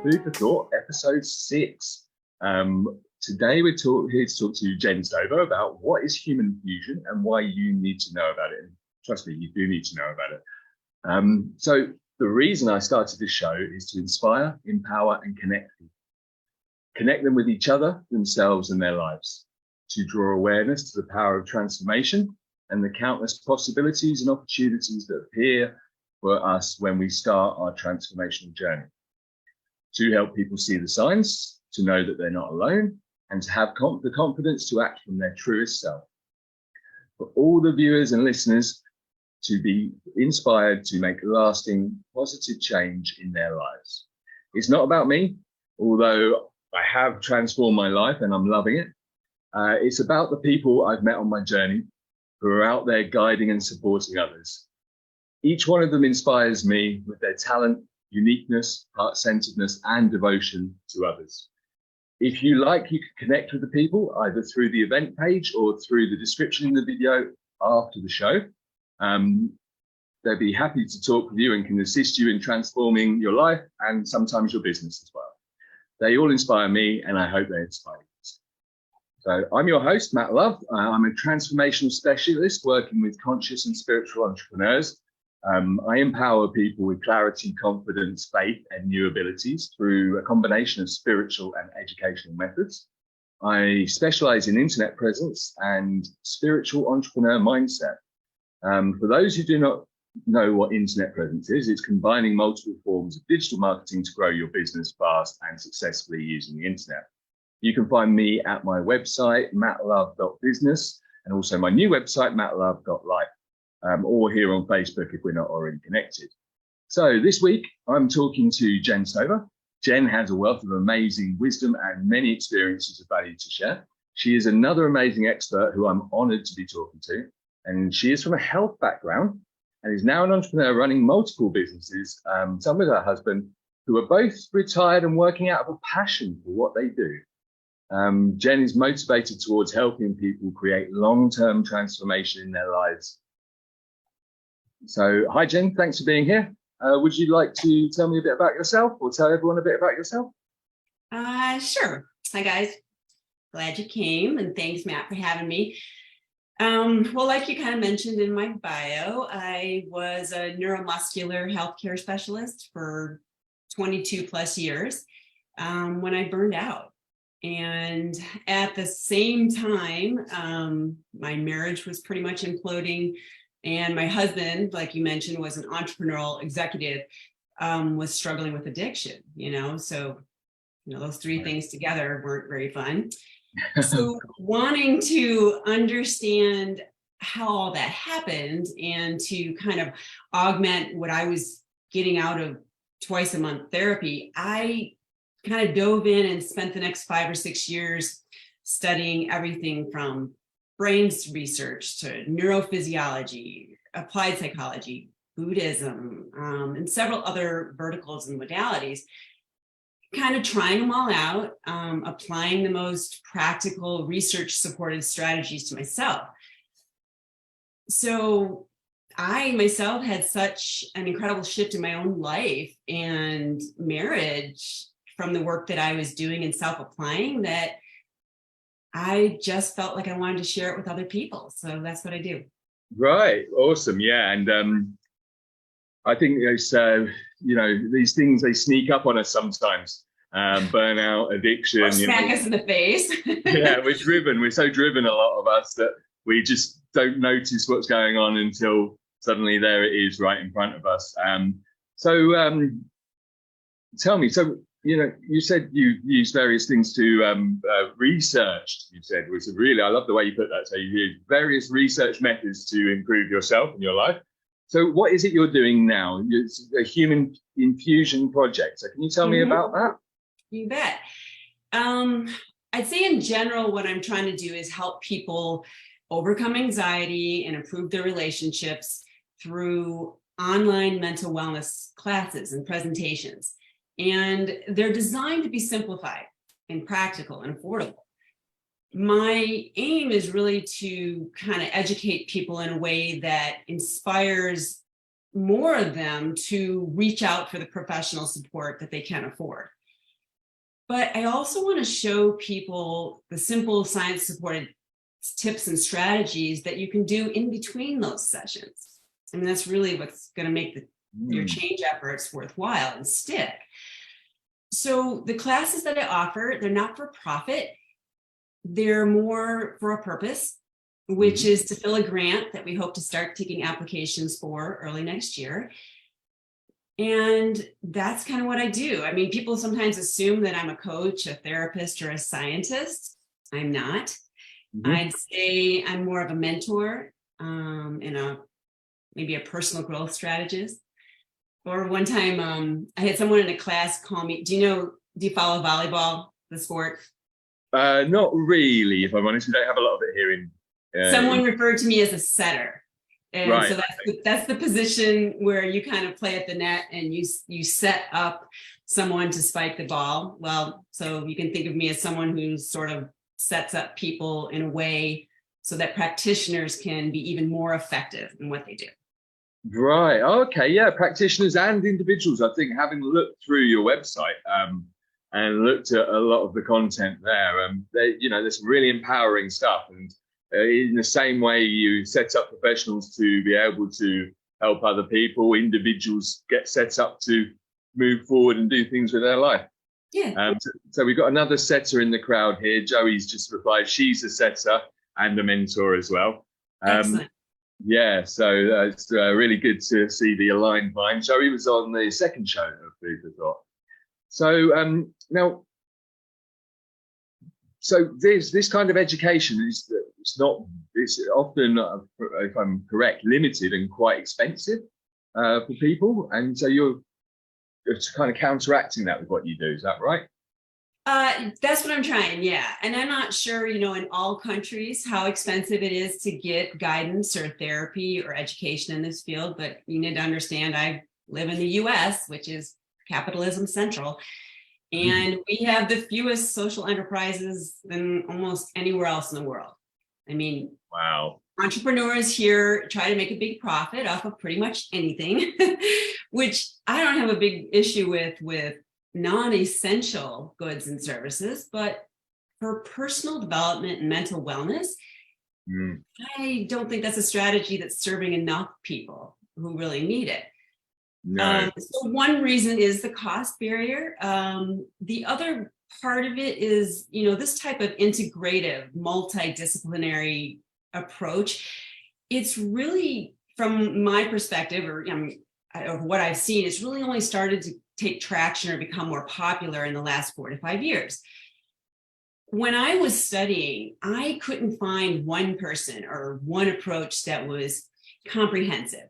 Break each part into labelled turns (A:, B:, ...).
A: Food for Thought, episode 6. Today we're here to talk to Jen Stover about what is human fusion and why you need to know about it. And trust me, you do need to know about it. So the reason I started this show is to inspire, empower, and connect people. Connect them with each other, themselves, and their lives, to draw awareness to the power of transformation and the countless possibilities and opportunities that appear for us when we start our transformational journey. To help people see the signs, to know that they're not alone, and to have the confidence to act from their truest self. For all the viewers and listeners to be inspired to make lasting positive change in their lives. It's not about me, although I have transformed my life and I'm loving it. It's about the people I've met on my journey who are out there guiding and supporting others. Each one of them inspires me with their talent, uniqueness, heart-centeredness, and devotion to others. If you like, you can connect with the people either through the event page or through the description in the video after the show. They'll be happy to talk with you and can assist you in transforming your life and sometimes your business as well. They all inspire me, and I hope they inspire you. So I'm your host, Matt Love. I'm a transformational specialist working with conscious and spiritual entrepreneurs. I empower people with clarity, confidence, faith, and new abilities through a combination of spiritual and educational methods. I specialize in internet presence and spiritual entrepreneur mindset. For those who do not know what internet presence is, it's combining multiple forms of digital marketing to grow your business fast and successfully using the internet. You can find me at my website, mattlove.business, and also my new website, mattlove.life. Or here on Facebook if we're not already connected. So this week, I'm talking to Jen Stover. Jen has a wealth of amazing wisdom and many experiences of value to share. She is another amazing expert who I'm honored to be talking to. And she is from a health background and is now an entrepreneur running multiple businesses, some with her husband, who are both retired and working out of a passion for what they do. Jen is motivated towards helping people create long-term transformation in their lives. So, hi Jen, thanks for being here. Would you like to tell me a bit about yourself or tell everyone a bit about yourself?
B: Sure. Hi guys, glad you came, and thanks Matt for having me. Well, like you kind of mentioned in my bio, I was a neuromuscular healthcare specialist for 22 plus years when I burned out. And at the same time, my marriage was pretty much imploding. And my husband, like you mentioned, was an entrepreneurial executive, was struggling with addiction, so, those three things together weren't very fun. So wanting to understand how all that happened and to kind of augment what I was getting out of twice a month therapy, I kind of dove in and spent the next 5 or 6 years studying everything from brains research to neurophysiology, applied psychology, Buddhism, and several other verticals and modalities, kind of trying them all out, applying the most practical research-supported strategies to myself. So I myself had such an incredible shift in my own life and marriage from the work that I was doing and self-applying that I just felt like I wanted to share it with other people. So that's what I do. Right.
A: Awesome. Yeah. And I think it's, these things, they sneak up on us sometimes. Burnout, addiction.
B: Or smack us in the face.
A: Yeah, we're so driven, a lot of us, that we just don't notice what's going on until suddenly there it is right in front of us. Tell me, you said you used various things to research, you said, which is really, I love the way you put that. So you use various research methods to improve yourself and your life. So what is it you're doing now? It's a human infusion project. So can you tell me about that?
B: You bet. I'd say in general, what I'm trying to do is help people overcome anxiety and improve their relationships through online mental wellness classes and presentations. And they're designed to be simplified and practical and affordable. My aim is really to kind of educate people in a way that inspires more of them to reach out for the professional support that they can afford. But I also want to show people the simple science-supported tips and strategies that you can do in between those sessions. I mean, that's really what's going to make your change efforts worthwhile and stick. So the classes that I offer, they're not for profit. They're more for a purpose, which is to fill a grant that we hope to start taking applications for early next year. And that's kind of what I do. I mean, people sometimes assume that I'm a coach, a therapist, or a scientist. I'm not. I'd say I'm more of a mentor and maybe a personal growth strategist. Or one time I had someone in a class call me, do you follow volleyball, the sport?
A: Not really, if I'm honest. We don't have a lot of it here in.
B: Someone referred to me as a setter. And
A: right.
B: So that's the position where you kind of play at the net and you set up someone to spike the ball. Well, so you can think of me as someone who sort of sets up people in a way so that practitioners can be even more effective in what they do.
A: Right. Okay. Yeah. Practitioners and individuals. I think having looked through your website and looked at a lot of the content there, there's some really empowering stuff. And in the same way you set up professionals to be able to help other people, individuals get set up to move forward and do things with their life.
B: Yeah.
A: So we've got another setter in the crowd here. Joey's just replied she's a setter and a mentor as well.
B: Excellent.
A: Yeah, so it's really good to see the aligned mind. Joey was on the second show of Food for Thought. So now, so this kind of education is it's often, if I'm correct, limited and quite expensive for people, and so you're kind of counteracting that with what you do. Is that right?
B: That's what I'm trying, yeah. And I'm not sure, in all countries how expensive it is to get guidance or therapy or education in this field, but you need to understand I live in the US, which is capitalism central, and we have the fewest social enterprises than almost anywhere else in the world. I mean,
A: wow.
B: Entrepreneurs here try to make a big profit off of pretty much anything, which I don't have a big issue with non-essential goods and services, but for personal development and mental wellness, I don't think that's a strategy that's serving enough people who really need it.
A: No.
B: So one reason is the cost barrier. The other part of it is, this type of integrative, multidisciplinary approach. It's really, from my perspective, or of what I've seen, it's really only started to take traction or become more popular in the last 4 to 5 years. When I was studying, I couldn't find one person or one approach that was comprehensive,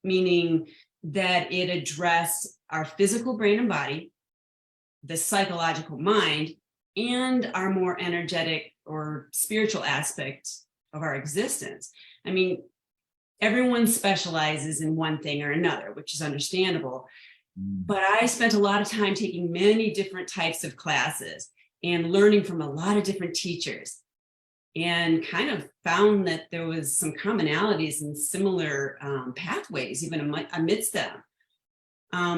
B: meaning that it addressed our physical brain and body, the psychological mind, and our more energetic or spiritual aspect of our existence. I mean, everyone specializes in one thing or another, which is understandable. But I spent a lot of time taking many different types of classes and learning from a lot of different teachers, and kind of found that there was some commonalities and similar pathways even amidst them.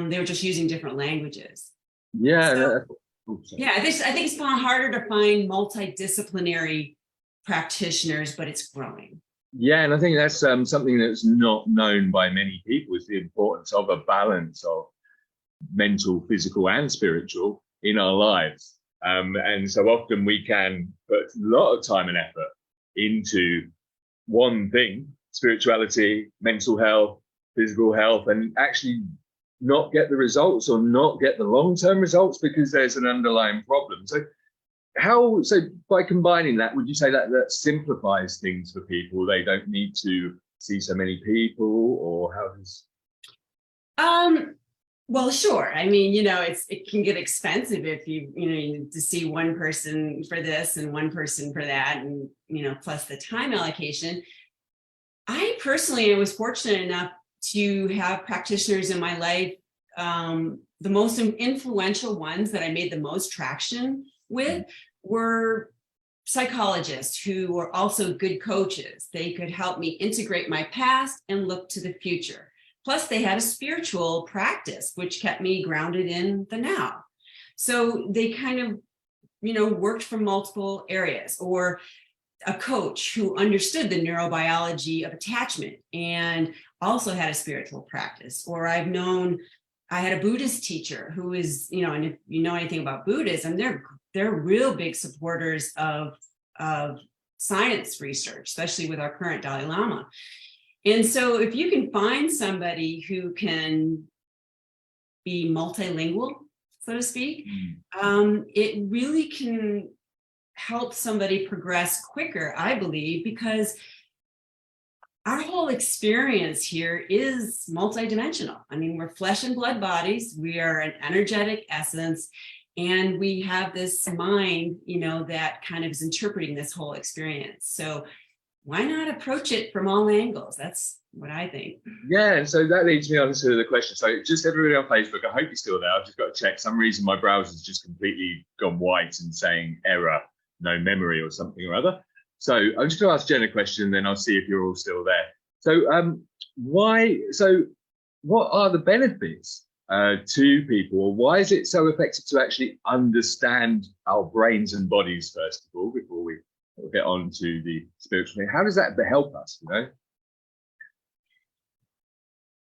B: They were just using different languages.
A: Yeah.
B: I think it's harder to find multidisciplinary practitioners, but it's growing.
A: Yeah, and I think that's something that's not known by many people, is the importance of a balance of mental, physical, and spiritual in our lives. And so often we can put a lot of time and effort into one thing, spirituality, mental health, physical health, and actually not get the results or not get the long-term results because there's an underlying problem. So by combining that, would you say that simplifies things for people? They don't need to see so many people, or how does?
B: Well, sure. I mean, it can get expensive if you need to see one person for this and one person for that, and plus the time allocation. I personally was fortunate enough to have practitioners in my life. The most influential ones that I made the most traction with were psychologists who were also good coaches. They could help me integrate my past and look to the future. Plus, they had a spiritual practice, which kept me grounded in the now. So they kind of, worked from multiple areas, or a coach who understood the neurobiology of attachment and also had a spiritual practice. Or I had a Buddhist teacher who is, and if you know anything about Buddhism, they're real big supporters of science research, especially with our current Dalai Lama. And so if you can find somebody who can be multilingual, so to speak, it really can help somebody progress quicker, I believe, because our whole experience here is multidimensional. I mean, we're flesh and blood bodies, we are an energetic essence, and we have this mind, that kind of is interpreting this whole experience. So why not approach it from all angles? That's what I think.
A: Yeah, and so that leads me on to the question. So just everybody on Facebook, I hope you're still there. I've just got to check. Some reason my browser's just completely gone white and saying error, no memory or something or other. So I'm just going to ask Jen a question, then I'll see if you're all still there. So what are the benefits to people, or why is it so effective to actually understand our brains and bodies, first of all, before we get on to the spiritual thing? How does that help us,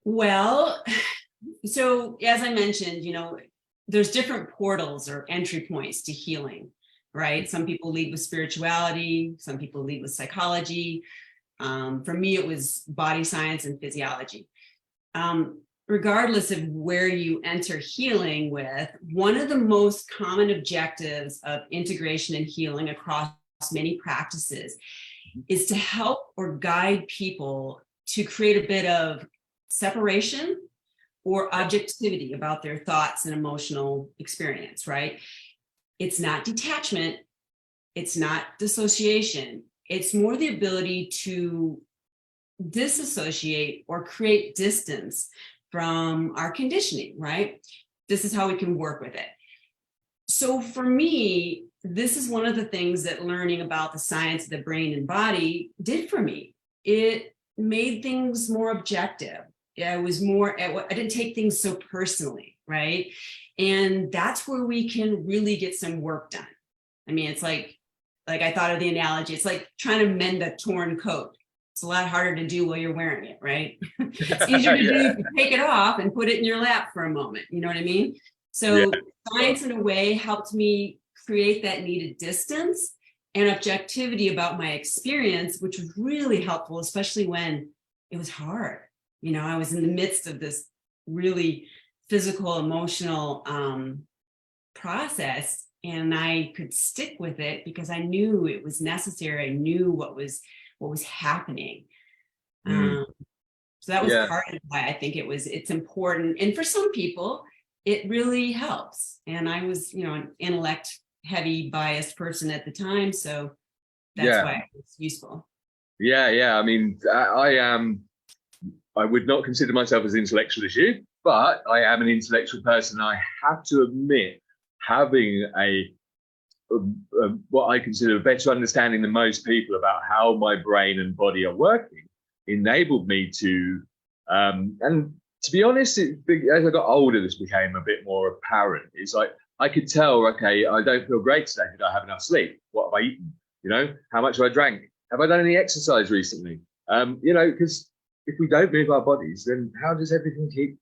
B: Well, so as I mentioned, there's different portals or entry points to healing, right? Some people lead with spirituality, some people lead with psychology. For me, it was body science and physiology. Regardless of where you enter healing with, one of the most common objectives of integration and healing across many practices is to help or guide people to create a bit of separation or objectivity about their thoughts and emotional experience, right? It's not detachment, it's not dissociation, it's more the ability to disassociate or create distance from our conditioning, right? This is how we can work with it. So for me, this is one of the things that learning about the science of the brain and body did for me. It made things more objective. I didn't take things so personally, right? And that's where we can really get some work done. I mean, it's like I thought of the analogy, it's like trying to mend a torn coat. It's a lot harder to do while you're wearing it, right? It's easier to do if you take it off and put it in your lap for a moment. You know what I mean? So science, in a way, helped me create that needed distance and objectivity about my experience, which was really helpful, especially when it was hard. I was in the midst of this really physical, emotional process, and I could stick with it because I knew it was necessary. I knew what was happening. So that was part of why I think it's important. And for some people, it really helps. And I was, an intellect heavy biased person at the time. So that's why it was useful.
A: Yeah. I mean, I would not consider myself as intellectual as you, but I am an intellectual person. I have to admit, having what I consider a better understanding than most people about how my brain and body are working enabled me to, and to be honest, as I got older, this became a bit more apparent. It's like, I could tell, okay, I don't feel great today. Did I have enough sleep? What have I eaten? How much have I drank? Have I done any exercise recently? Because if we don't move our bodies, then how does everything keep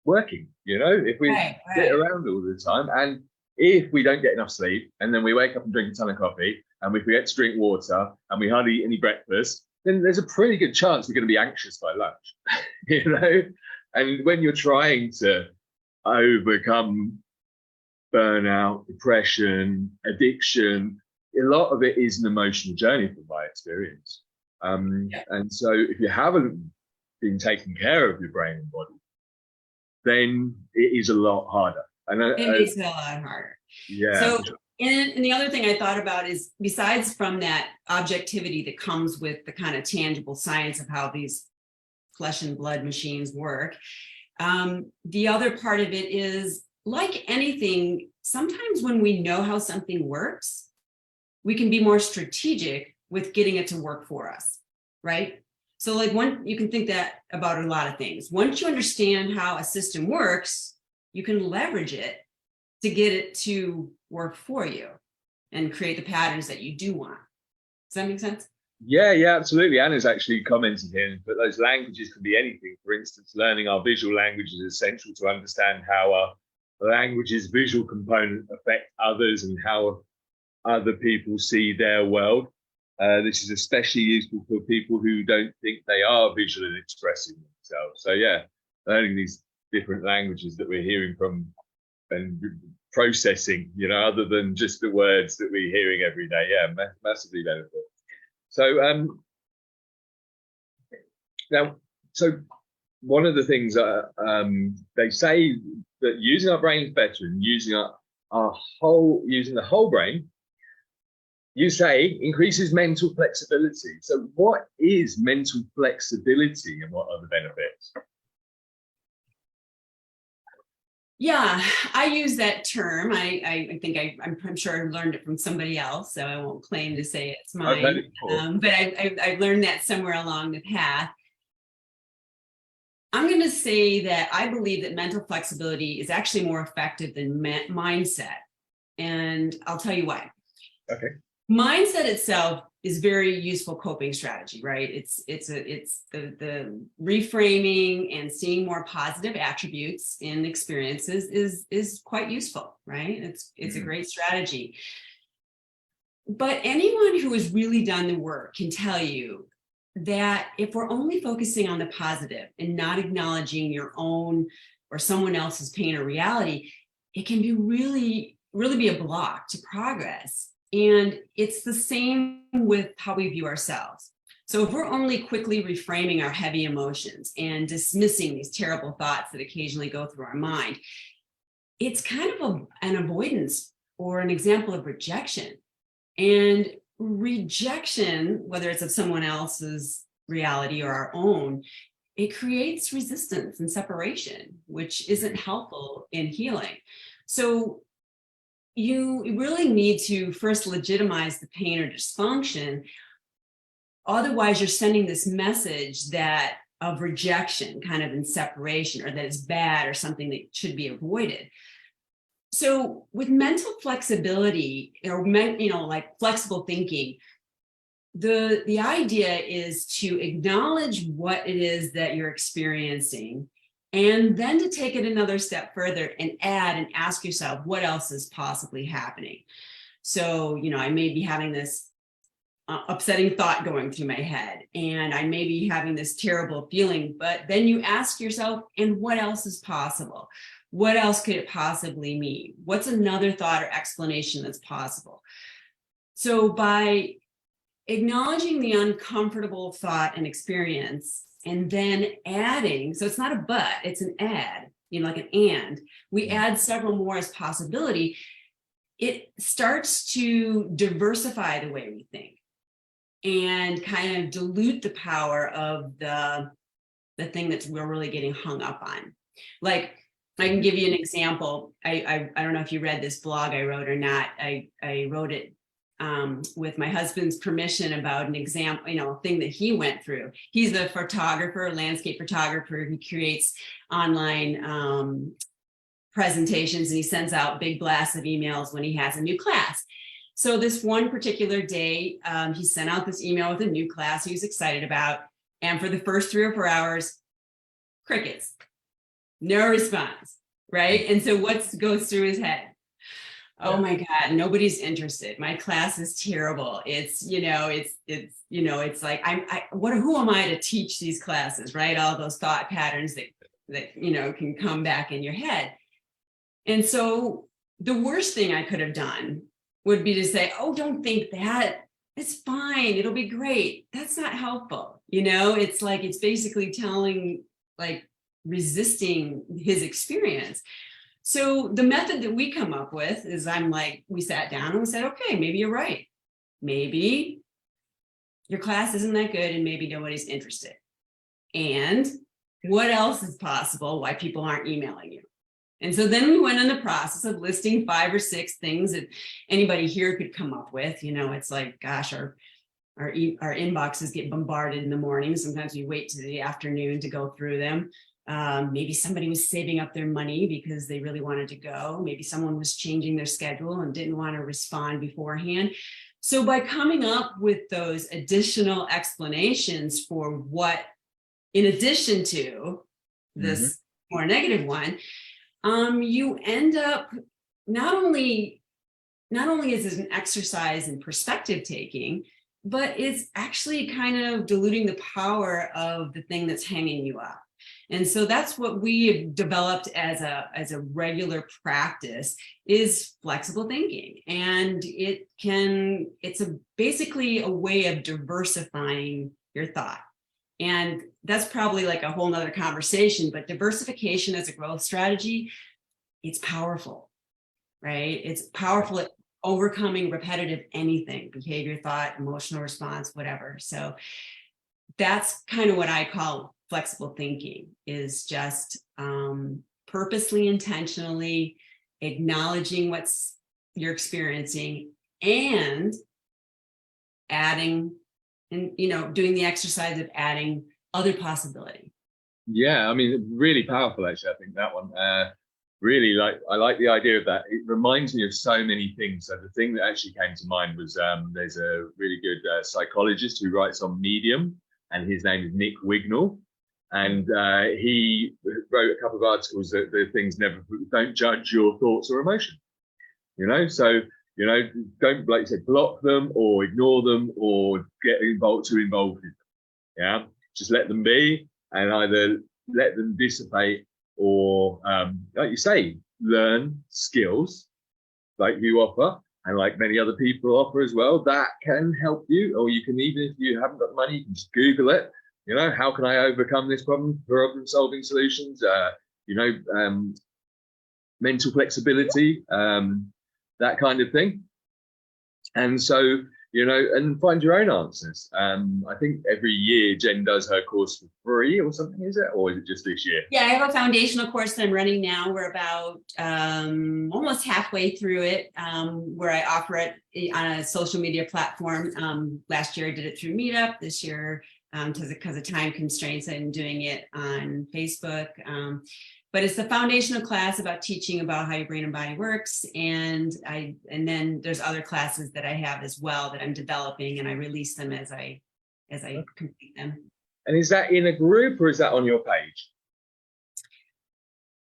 A: working? If we sit around all the time, and if we don't get enough sleep, and then we wake up and drink a ton of coffee, and we forget to drink water, and we hardly eat any breakfast, then there's a pretty good chance we're going to be anxious by lunch. And when you're trying to overcome burnout, depression, addiction, a lot of it is an emotional journey from my experience. And so if you haven't been taking care of your brain and body, then it is a lot harder. And
B: it makes it a lot harder.
A: Yeah.
B: So, and the other thing I thought about is, besides from that objectivity that comes with the kind of tangible science of how these flesh and blood machines work, the other part of it is, like anything, sometimes when we know how something works, we can be more strategic with getting it to work for us, right? So you can think that about a lot of things. Once you understand how a system works, you can leverage it to get it to work for you and create the patterns that you do want. Does that make sense?
A: Yeah, absolutely. Anna's actually commented here, but those languages can be anything. For instance, learning our visual language is essential to understand how our language's visual component affect others and how other people see their world. This is especially useful for people who don't think they are visual and expressing themselves. So yeah, learning these different languages that we're hearing from and processing, other than just the words that we're hearing every day. Yeah, massively beneficial. So now, one of the things they say that using our brains better and using using the whole brain, you say increases mental flexibility. So what is mental flexibility and what are the benefits?
B: Yeah, I use that term. I think I'm sure I learned it from somebody else, so I won't claim to say it's mine.
A: I've heard it before.
B: But I learned that somewhere along the path. I'm going to say that I believe that mental flexibility is actually more effective than mindset. And I'll tell you why.
A: Okay.
B: Mindset itself is very useful coping strategy, right? It's the reframing and seeing more positive attributes in experiences is quite useful, right? It's a great strategy. But anyone who has really done the work can tell you that if we're only focusing on the positive and not acknowledging your own or someone else's pain or reality, it can be really be a block to progress. And it's the same with how we view ourselves. So if we're only quickly reframing our heavy emotions and dismissing these terrible thoughts that occasionally go through our mind, it's kind of an avoidance or an example of rejection. And rejection, whether it's of someone else's reality or our own, it creates resistance and separation, which isn't helpful in healing. So you really need to first legitimize the pain or dysfunction. Otherwise, you're sending this message that of rejection, kind of in separation, or that it's bad or something that should be avoided. So with mental flexibility, or like flexible thinking, the idea is to acknowledge what it is that you're experiencing, and then to take it another step further and add and ask yourself what else is possibly happening. So, I may be having this upsetting thought going through my head, and I may be having this terrible feeling, but then you ask yourself, and what else is possible? What else could it possibly mean? What's another thought or explanation that's possible? So by acknowledging the uncomfortable thought and experience, and then adding, so it's not a but, it's an add, like an and, we add several more as possibility, it starts to diversify the way we think and kind of dilute the power of the thing that we're really getting hung up on. Like, I can give you an example. I don't know if you read this blog I wrote or not. I wrote it with my husband's permission about an example, thing that he went through. He's a photographer, landscape photographer. He creates online presentations, and he sends out big blasts of emails when he has a new class. So this one particular day, he sent out this email with a new class he was excited about. And for the first 3 or 4 hours, crickets, no response, right? And so what goes through his head? Oh my God, nobody's interested. My class is terrible. It's like, who am I to teach these classes, right? All those thought patterns that can come back in your head. And so the worst thing I could have done would be to say, oh, don't think that. It's fine. It'll be great. That's not helpful. It's like, it's basically resisting his experience. So the method that we come up with is we sat down and we said, okay, maybe you're right. Maybe your class isn't that good and maybe nobody's interested. And what else is possible why people aren't emailing you? And so then we went in the process of listing 5 or 6 things that anybody here could come up with. It's like, gosh, our inboxes get bombarded in the morning. Sometimes we wait to the afternoon to go through them. Maybe somebody was saving up their money because they really wanted to go. Maybe someone was changing their schedule and didn't want to respond beforehand. So by coming up with those additional explanations for what, in addition to this more negative one, you end up not only is it an exercise in perspective taking, but it's actually kind of diluting the power of the thing that's hanging you up. And so that's what we have developed as a regular practice is flexible thinking. And it's basically a way of diversifying your thought. And that's probably like a whole nother conversation, but diversification as a growth strategy, it's powerful, right? It's powerful at overcoming repetitive anything, behavior, thought, emotional response, whatever. So that's kind of what I call flexible thinking, is just purposely, intentionally acknowledging what's you're experiencing and adding, and doing the exercise of adding other possibility.
A: Yeah, I mean, really powerful, actually. I think that one. Really, I like the idea of that. It reminds me of so many things. So the thing that actually came to mind was there's a really good psychologist who writes on Medium, and his name is Nick Wignall. And he wrote a couple of articles that the things don't judge your thoughts or emotion. So don't, like you said, block them or ignore them or get involved with them. Yeah, just let them be, and either let them dissipate or, like you say, learn skills like you offer and like many other people offer as well that can help you. Or you can, even if you haven't got the money, you can just Google it. How can I overcome this problem solving solutions, mental flexibility, that kind of thing. And so, and find your own answers. I think every year Jen does her course for free or something, is it? Or is it just this year?
B: Yeah, I have a foundational course that I'm running now. We're about almost halfway through it, where I offer it on a social media platform. Last year I did it through Meetup. This year, because of time constraints, I'm doing it on Facebook. But it's the foundational class about teaching about how your brain and body works. And then there's other classes that I have as well that I'm developing, and I release them as I complete them.
A: And is that in a group or is that on your page?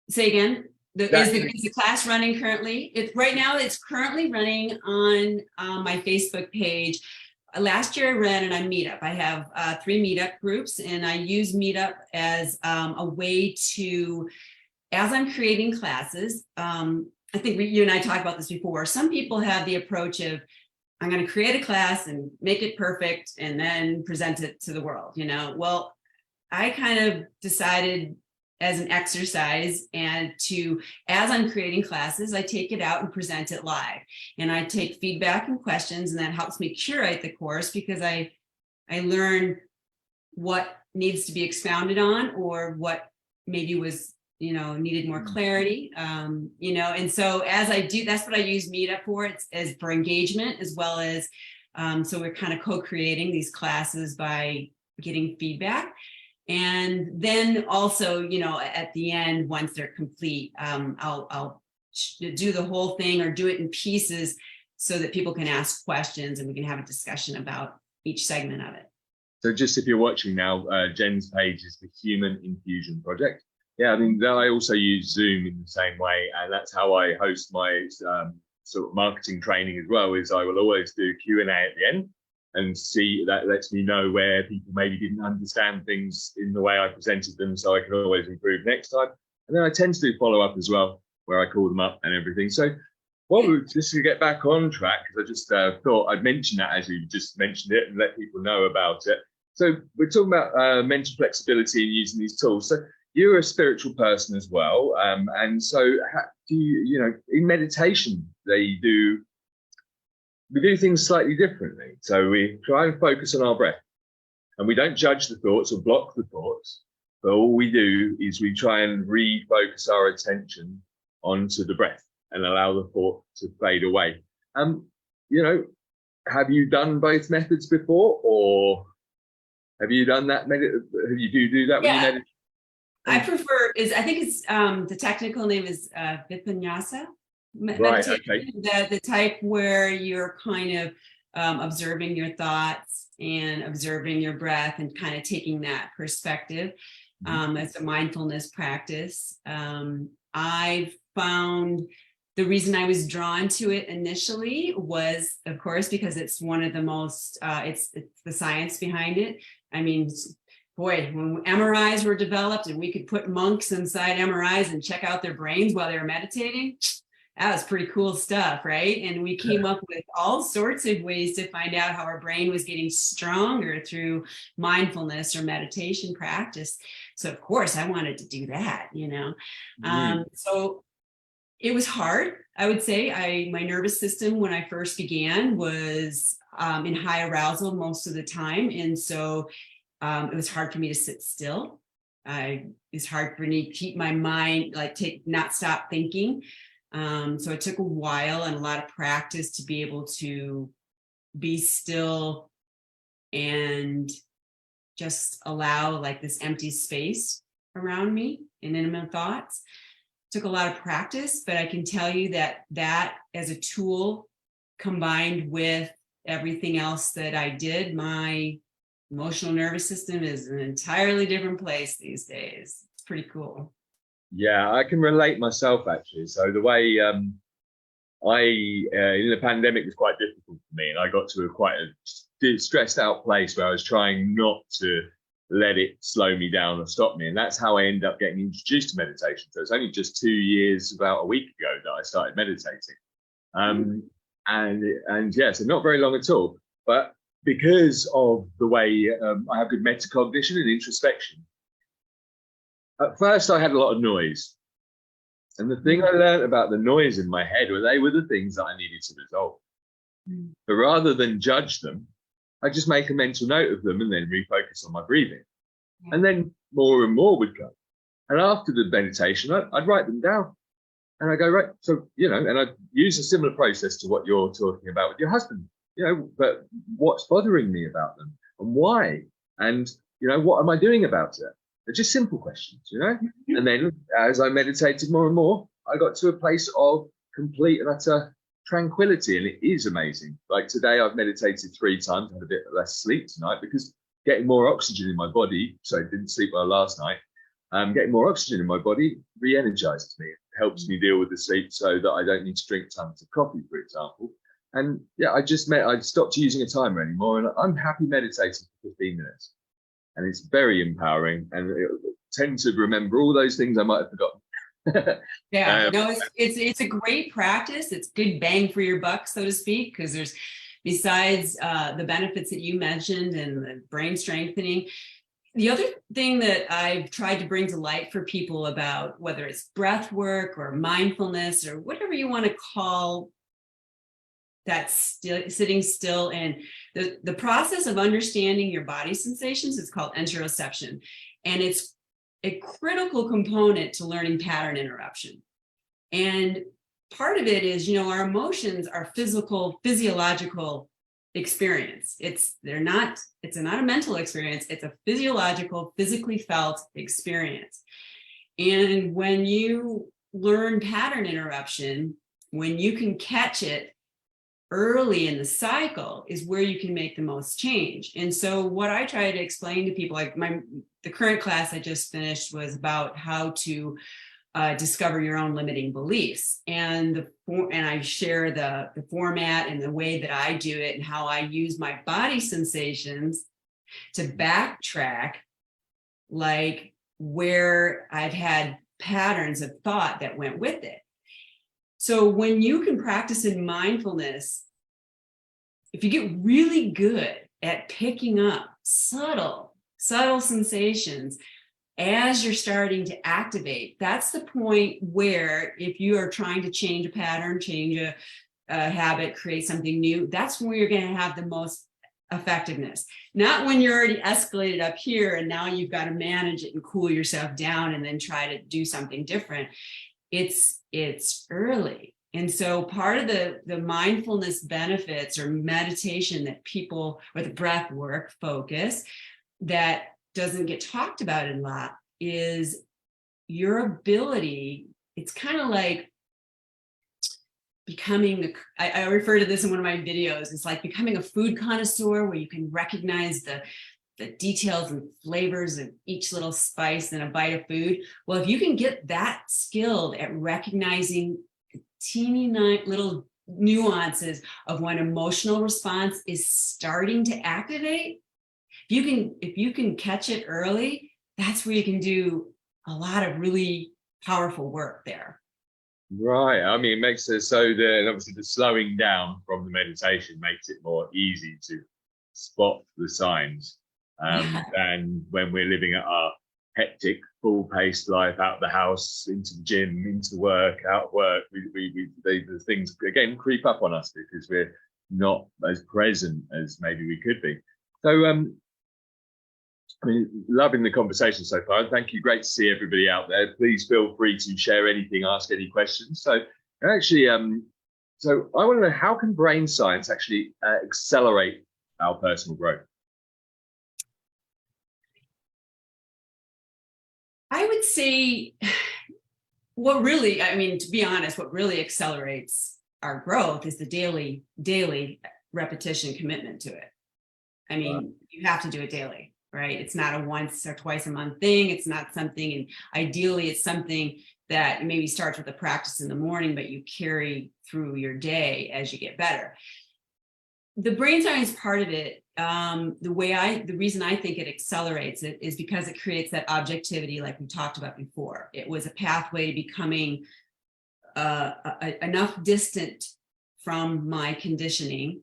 B: Say again? Is the class running currently? Right now it's currently running on my Facebook page. Last year I ran it on Meetup. I have 3 Meetup groups, and I use Meetup as a way to, as I'm creating classes, I think you and I talked about this before. Some people have the approach of, I'm going to create a class and make it perfect and then present it to the world. Well, I kind of decided as an exercise and as I'm creating classes, I take it out and present it live, and I take feedback and questions, and that helps me curate the course because I learn what needs to be expounded on or what maybe was, needed more clarity, and so as I do, that's what I use Meetup for. It's as for engagement as well as, so we're kind of co-creating these classes by getting feedback. And then also, at the end, once they're complete, I'll do the whole thing or do it in pieces so that people can ask questions and we can have a discussion about each segment of it.
A: So just if you're watching now, Jen's page is the Human Infusion Project. Yeah, I mean, I also use Zoom in the same way, and that's how I host my sort of marketing training as well, is I will always do Q&A at the end. And see, that lets me know where people maybe didn't understand things in the way I presented them, so I can always improve next time. And then I tend to do follow-up as well, where I call them up and everything. So just to get back on track, because I just thought I'd mention that as you just mentioned it and let people know about it. So we're talking about mental flexibility and using these tools. So you're a spiritual person as well. And so how do you, in meditation, we do things slightly differently. So we try and focus on our breath, and we don't judge the thoughts or block the thoughts, but all we do is we try and refocus our attention onto the breath and allow the thought to fade away. Have you done both methods before, or have you done that? Do you do that when you meditate?
B: I prefer I think it's the technical name is Vipassana
A: Right,
B: meditation,
A: okay.
B: the type where you're kind of observing your thoughts and observing your breath and kind of taking that perspective as a mindfulness practice. I've found the reason I was drawn to it initially was, of course, because it's one of the most, it's the science behind it. I mean, boy, when MRIs were developed and we could put monks inside MRIs and check out their brains while they were meditating, that was pretty cool stuff, right? And we came up with all sorts of ways to find out how our brain was getting stronger through mindfulness or meditation practice. So of course I wanted to do that, you know. So it was hard, I would say. My nervous system when I first began was in high arousal most of the time. And so it was hard for me to sit still. It's hard for me to keep my mind, not stop thinking. So it took a while and a lot of practice to be able to be still and just allow like this empty space around me and in my thoughts. Took a lot of practice, but I can tell you that as a tool combined with everything else that I did, my emotional nervous system is an entirely different place these days. It's pretty cool.
A: Yeah, I can relate myself actually. So the way in the pandemic was quite difficult for me, and I got to quite a stressed out place where I was trying not to let it slow me down or stop me, and that's how I ended up getting introduced to meditation. So it's only just 2 years, about a week ago, that I started meditating, and yeah, so not very long at all. But because of the way I have good metacognition and introspection. At first, I had a lot of noise. And the thing I learned about the noise in my head were the things that I needed to resolve. But rather than judge them, I just make a mental note of them and then refocus on my breathing. And then more and more would come. And after the meditation, I'd write them down. And I go, right, so, you know, and I'd use a similar process to what you're talking about with your husband, you know, but what's bothering me about them and why? And, you know, what am I doing about it? They're just simple questions, you know? And then as I meditated more and more, I got to a place of complete and utter tranquility. And it is amazing. Like today, I've meditated 3 times, had a bit less sleep tonight because getting more oxygen in my body. So I didn't sleep well last night. Getting more oxygen in my body re-energizes me. It helps me deal with the sleep so that I don't need to drink tons of coffee, for example. And yeah, I stopped using a timer anymore, and I'm happy meditating for 15 minutes. And it's very empowering, and I tend to remember all those things I might have forgotten.
B: Yeah, no, it's a great practice. It's good bang for your buck, so to speak, because there's, besides the benefits that you mentioned and the brain strengthening, the other thing that I've tried to bring to light for people about whether it's breath work or mindfulness or whatever you want to call that sitting still, and the process of understanding your body sensations is called interoception. And it's a critical component to learning pattern interruption. And part of it is, you know, our emotions are physiological experience. It's not a mental experience. It's a physiological, physically felt experience. And when you learn pattern interruption, when you can catch it early in the cycle is where you can make the most change. And so what I try to explain to people, like the current class I just finished was about how to discover your own limiting beliefs. And I share the format and the way that I do it and how I use my body sensations to backtrack, like where I've had patterns of thought that went with it. So when you can practice in mindfulness, if you get really good at picking up subtle sensations as you're starting to activate, that's the point where if you are trying to change a pattern, change a habit, create something new, that's where you're going to have the most effectiveness. Not when you're already escalated up here and now you've got to manage it and cool yourself down and then try to do something different. It's early. And so part of the mindfulness benefits or meditation that people, or the breath work focus that doesn't get talked about a lot, is your ability, it's kind of like becoming I refer to this in one of my videos. It's like becoming a food connoisseur where you can recognize the details and flavors of each little spice in a bite of food. Well, if you can get that skilled at recognizing teeny little nuances of when emotional response is starting to activate, if you can catch it early, that's where you can do a lot of really powerful work there.
A: Right. I mean, it makes it so that obviously the slowing down from the meditation makes it more easy to spot the signs than when we're living at our hectic, full-paced life, out of the house, into the gym, into work, out of work. The things again creep up on us because we're not as present as maybe we could be. So, I mean, loving the conversation so far. Thank you. Great to see everybody out there. Please feel free to share anything, ask any questions. So actually, so I want to know, how can brain science actually accelerate our personal growth?
B: I would say what really, I mean, to be honest, what really accelerates our growth is the daily repetition commitment to it. I mean, you have to do it daily. Right? It's not a once or twice a month thing. It's not something, and ideally it's something that maybe starts with a practice in the morning, but you carry through your day as you get better. The brain science part of it, the reason I think it accelerates it is because it creates that objectivity like we talked about before. It was a pathway to becoming enough distant from my conditioning,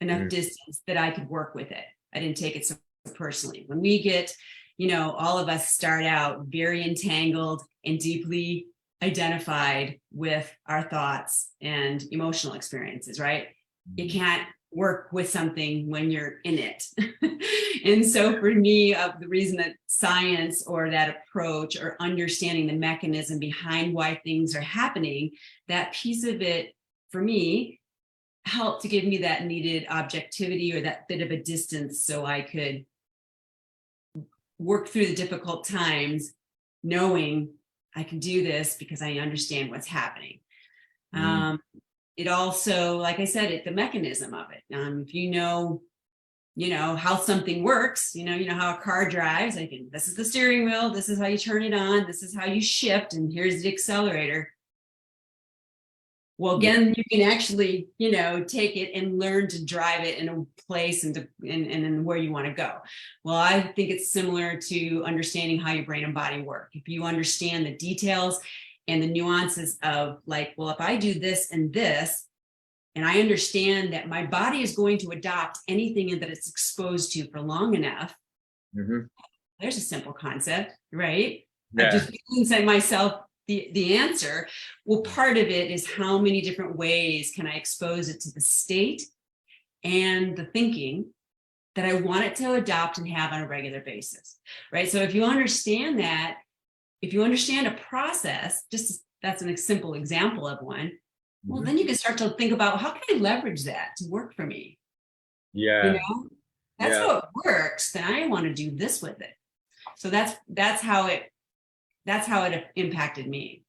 B: enough distance that I could work with it. I didn't take it so personally. When we get, all of us start out very entangled and deeply identified with our thoughts and emotional experiences, right? You can't work with something when you're in it. And so for me, the reason that science or that approach or understanding the mechanism behind why things are happening, that piece of it for me helped to give me that needed objectivity or that bit of a distance so I could work through the difficult times knowing I can do this because I understand what's happening. It also, like I said, the mechanism of it. If you know how something works, you know how a car drives, this is the steering wheel, this is how you turn it on, this is how you shift, and here's the accelerator. Well, again, you can actually, take it and learn to drive it in a place and where you want to go. Well, I think it's similar to understanding how your brain and body work. If you understand the details and the nuances of like, well, if I do this, and I understand that my body is going to adopt anything that it's exposed to for long enough, there's a simple concept, right? I just inside myself the answer. Well, part of it is how many different ways can I expose it to the state and the thinking that I want it to adopt and have on a regular basis, right? So if you understand that, if you understand a process, that's a simple example of one, well, then you can start to think about how can I leverage that to work for me? That's how it works. Then I want to do this with it. So that's how it impacted me.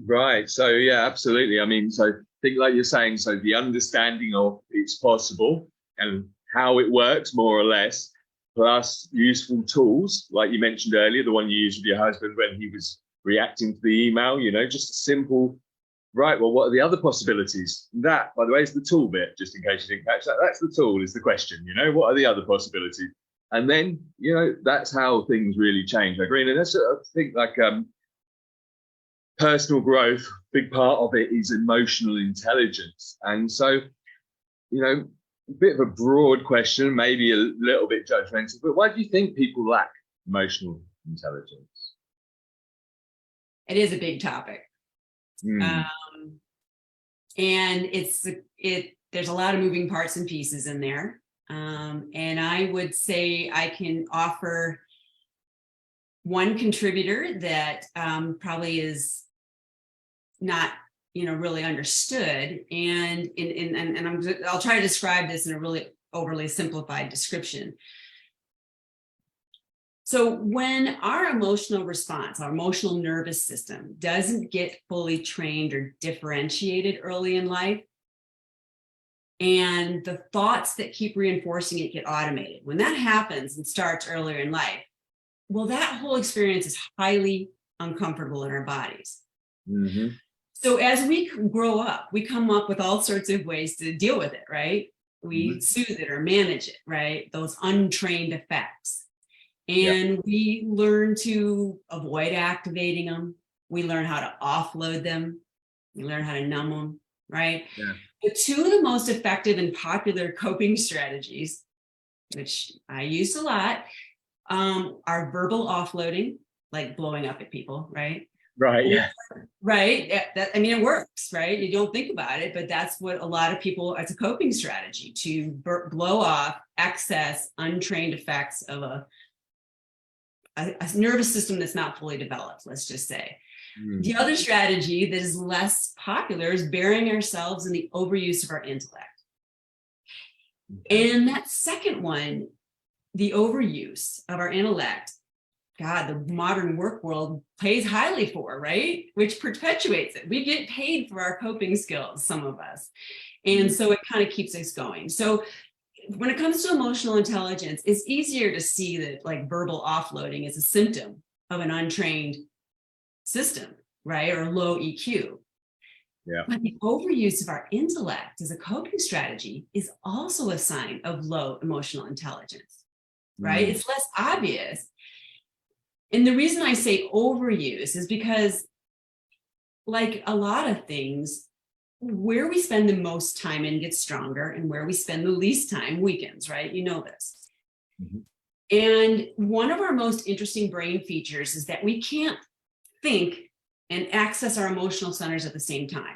A: Right. So yeah, absolutely. I mean, so think like you're saying, so the understanding of it's possible and how it works more or less, plus useful tools, like you mentioned earlier, the one you used with your husband when he was reacting to the email, just a simple, right, well, what are the other possibilities? That, by the way, is the tool bit, just in case you didn't catch that. That's the tool, is the question, what are the other possibilities? And then, that's how things really change. I agree. And that's, I think, like personal growth, big part of it is emotional intelligence. And so, a bit of a broad question, maybe a little bit judgmental, but why do you think people lack emotional intelligence?
B: It is a big topic. And there's a lot of moving parts and pieces in there. And I would say I can offer one contributor that probably is not, really understood. And I'll try to describe this in a really overly simplified description. So when our emotional response, our emotional nervous system doesn't get fully trained or differentiated early in life, and the thoughts that keep reinforcing it get automated, when that happens and starts earlier in life, well, that whole experience is highly uncomfortable in our bodies.
A: Mm-hmm.
B: So as we grow up, we come up with all sorts of ways to deal with it, right? We soothe it or manage it, right? Those untrained effects. And we learn to avoid activating them. We learn how to offload them. We learn how to numb them, right?
A: Yeah.
B: The two of the most effective and popular coping strategies, which I use a lot, are verbal offloading, like blowing up at people, right?
A: Right. Yeah.
B: Right. I mean, it works, right? You don't think about it, but that's what a lot of people, it's a coping strategy to blow off excess untrained effects of a nervous system that's not fully developed, let's just say. The other strategy that is less popular is burying ourselves in the overuse of our intellect. And that second one, the overuse of our intellect, God, the modern work world pays highly for, right? Which perpetuates it. We get paid for our coping skills, some of us. And so it kind of keeps us going. So when it comes to emotional intelligence, it's easier to see that like verbal offloading is a symptom of an untrained system, right? Or low EQ.
A: Yeah.
B: But the overuse of our intellect as a coping strategy is also a sign of low emotional intelligence, right? It's less obvious. And the reason I say overuse is because, like a lot of things, where we spend the most time in gets stronger, and where we spend the least time weakens, right? You know this. And one of our most interesting brain features is that we can't think and access our emotional centers at the same time.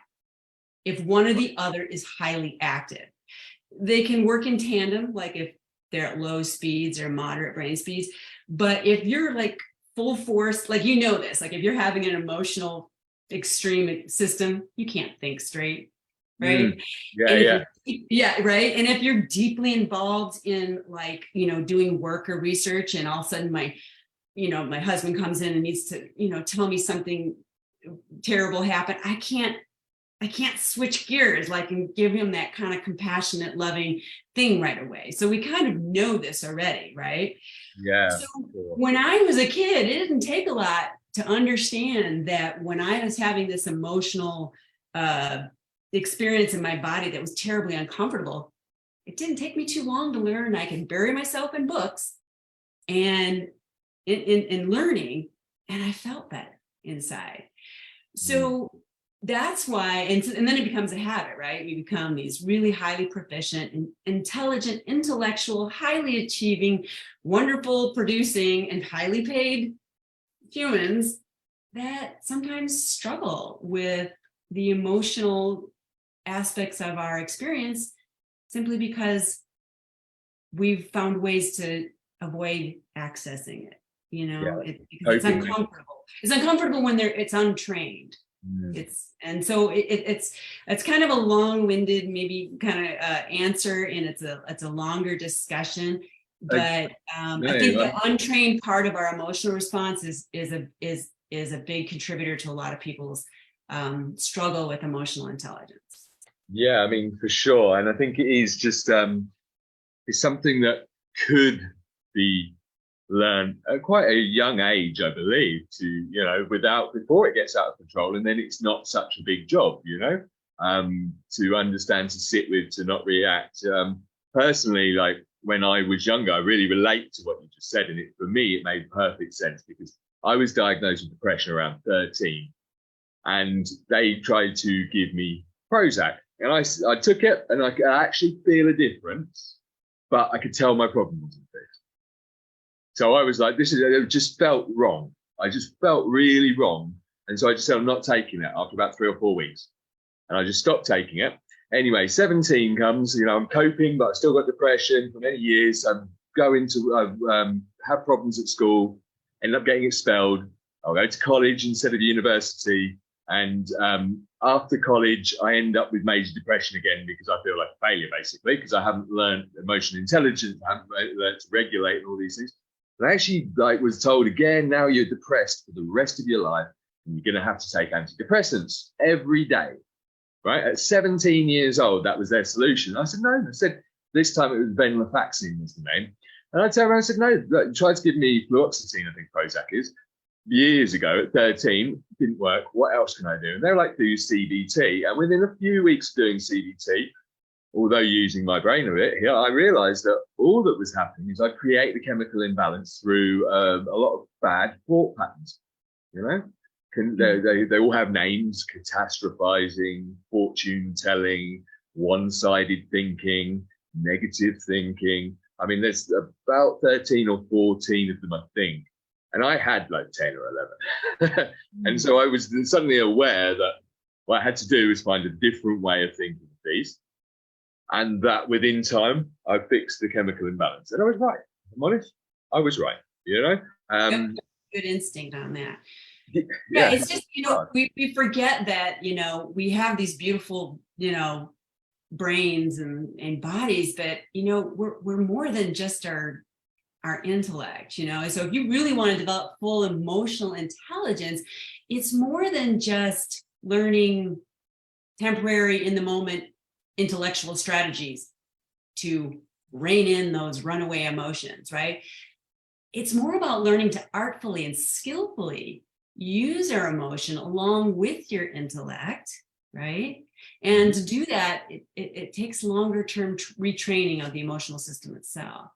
B: If one or the other is highly active, they can work in tandem, like if they're at low speeds or moderate brain speeds. But if you're like full force, like, you know this, like if you're having an emotional extreme system, you can't think straight, right? Yeah, right. And if you're deeply involved in, like, you know, doing work or research, and all of a sudden my husband comes in and needs to, tell me something terrible happened, I can't switch gears like and give him that kind of compassionate, loving thing right away. So we kind of know this already, right?
A: Yeah.
B: So when I was a kid, it didn't take a lot to understand that when I was having this emotional experience in my body that was terribly uncomfortable, it didn't take me too long to learn I can bury myself in books and in learning, and I felt better inside. So that's why, and then it becomes a habit, right? We become these really highly proficient and intelligent, intellectual, highly achieving, wonderful producing, and highly paid humans that sometimes struggle with the emotional aspects of our experience simply because we've found ways to avoid accessing it. It's uncomfortable. It's uncomfortable when it's untrained. It's kind of a long-winded, maybe kind of answer, and it's a longer discussion. But I think the untrained part of our emotional response is a big contributor to a lot of people's struggle with emotional intelligence.
A: Yeah, I mean, for sure. And I think it is just it's something that could be learned at quite a young age, I believe, before it gets out of control, and then it's not such a big job, to understand, to sit with, to not react. Personally, like when I was younger, I really relate to what you just said, and for me it made perfect sense, because I was diagnosed with depression around 13, and they tried to give me Prozac, and I took it, and I could actually feel a difference, but I could tell my problem wasn't fixed. So I was like, it just felt wrong. I just felt really wrong. And so I just said, I'm not taking it after about 3 or 4 weeks. And I just stopped taking it. Anyway, 17 comes, I'm coping, but I've still got depression for many years. I'm going to have problems at school, end up getting expelled. I'll go to college instead of university. And after college, I end up with major depression again, because I feel like a failure, basically, because I haven't learned emotional intelligence, I haven't learned to regulate and all these things. And I actually was told again, now you're depressed for the rest of your life and you're going to have to take antidepressants every day, right? At 17 years old, that was their solution. I said, no. I said, this time it was venlafaxine was the name. And I turned around and said, no, look, tried to give me fluoxetine, I think Prozac is, years ago at 13, didn't work. What else can I do? And they were like, do CBT. And within a few weeks doing CBT, although using my brain a bit here, I realized that all that was happening is I create the chemical imbalance through a lot of bad thought patterns. You know, they all have names: catastrophizing, fortune telling, one-sided thinking, negative thinking. I mean, there's about 13 or 14 of them, I think. And I had like 10 or 11. And so I was suddenly aware that what I had to do was find a different way of thinking of these. And that within time, I fixed the chemical imbalance. And I was right. I'm honest. I was right, you know?
B: Good instinct on that.
A: Yeah,
B: it's just, you know, we forget that, you know, we have these beautiful, you know, brains and bodies, but, you know, we're more than just our intellect, you know. And so if you really want to develop full emotional intelligence, it's more than just learning temporary in the moment intellectual strategies to rein in those runaway emotions, right? It's more about learning to artfully and skillfully use our emotion along with your intellect, right? And to do that, it takes longer term retraining of the emotional system itself.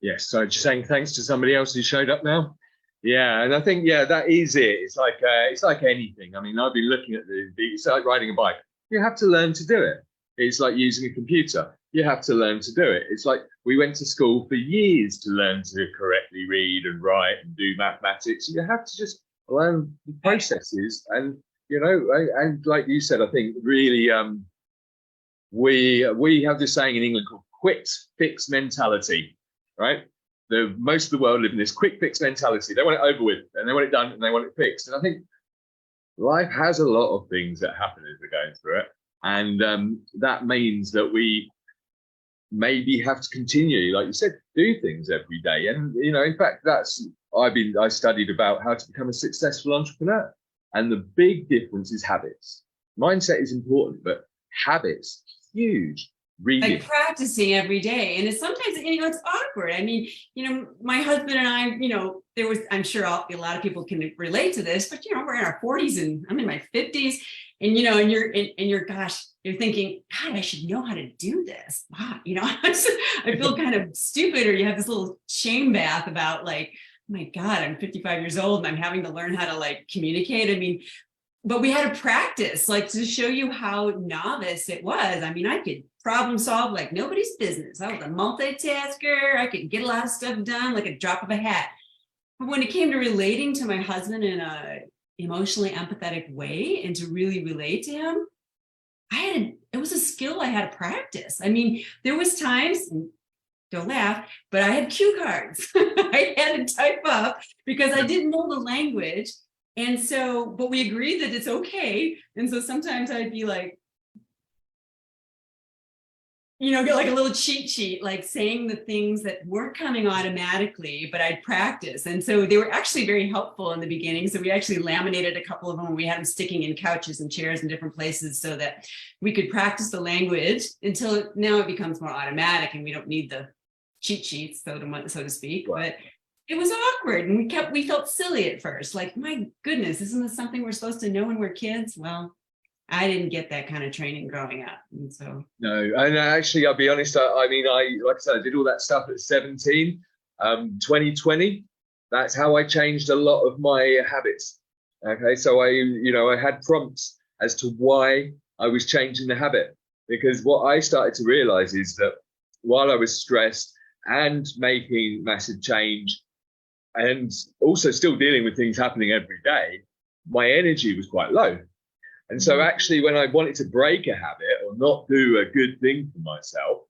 A: Yes, so just saying thanks to somebody else who showed up now. Yeah, and I think, yeah, that is it. It's like anything. I mean, I've been looking at it's like riding a bike. You have to learn to do it. It's like using a computer. You have to learn to do it. It's like we went to school for years to learn to correctly read and write and do mathematics. You have to just learn the processes. And, you know, and like you said, I think really we have this saying in England called quick fix mentality, right? Most of the world live in this quick fix mentality. They want it over with and they want it done and they want it fixed. And I think life has a lot of things that happen as we're going through it. And that means that we maybe have to continue, like you said, do things every day. And, you know, in fact, I studied about how to become a successful entrepreneur. And the big difference is habits. Mindset is important, but habits, huge. Reading.
B: Like practicing every day. And it's sometimes, you know, it's awkward. I mean, you know, my husband and I, you know, I'm sure a lot of people can relate to this, but, you know, we're in our 40s and I'm in my 50s. And, you know, and you're, gosh, you're thinking, God, I should know how to do this. Wow, you know, I feel kind of stupid, or you have this little shame bath about like, oh my God, I'm 55 years old and I'm having to learn how to like communicate. I mean, but we had to practice, like, to show you how novice it was. I mean, I could problem solve like nobody's business. I was a multitasker. I could get a lot of stuff done like a drop of a hat. But when it came to relating to my husband in a emotionally empathetic way and to really relate to him, it was a skill I had to practice. I mean, there was times, don't laugh, but I had cue cards I had to type up because I didn't know the language. And so, but we agreed that it's okay. And so sometimes I'd be like, you know, get like a little cheat sheet, like saying the things that weren't coming automatically, but I'd practice. And so they were actually very helpful in the beginning. So we actually laminated a couple of them and we had them sticking in couches and chairs in different places so that we could practice the language until now it becomes more automatic and we don't need the cheat sheets, so to speak. But it was awkward and we felt silly at first. Like, my goodness, isn't this something we're supposed to know when we're kids? Well, I didn't get that kind of training growing up. And so
A: no, and actually, I'll be honest, I mean, like I said, I did all that stuff at 17, 2020. That's how I changed a lot of my habits. Okay, so I had prompts as to why I was changing the habit, because what I started to realize is that while I was stressed and making massive change and also still dealing with things happening every day, my energy was quite low. And so actually, when I wanted to break a habit or not do a good thing for myself,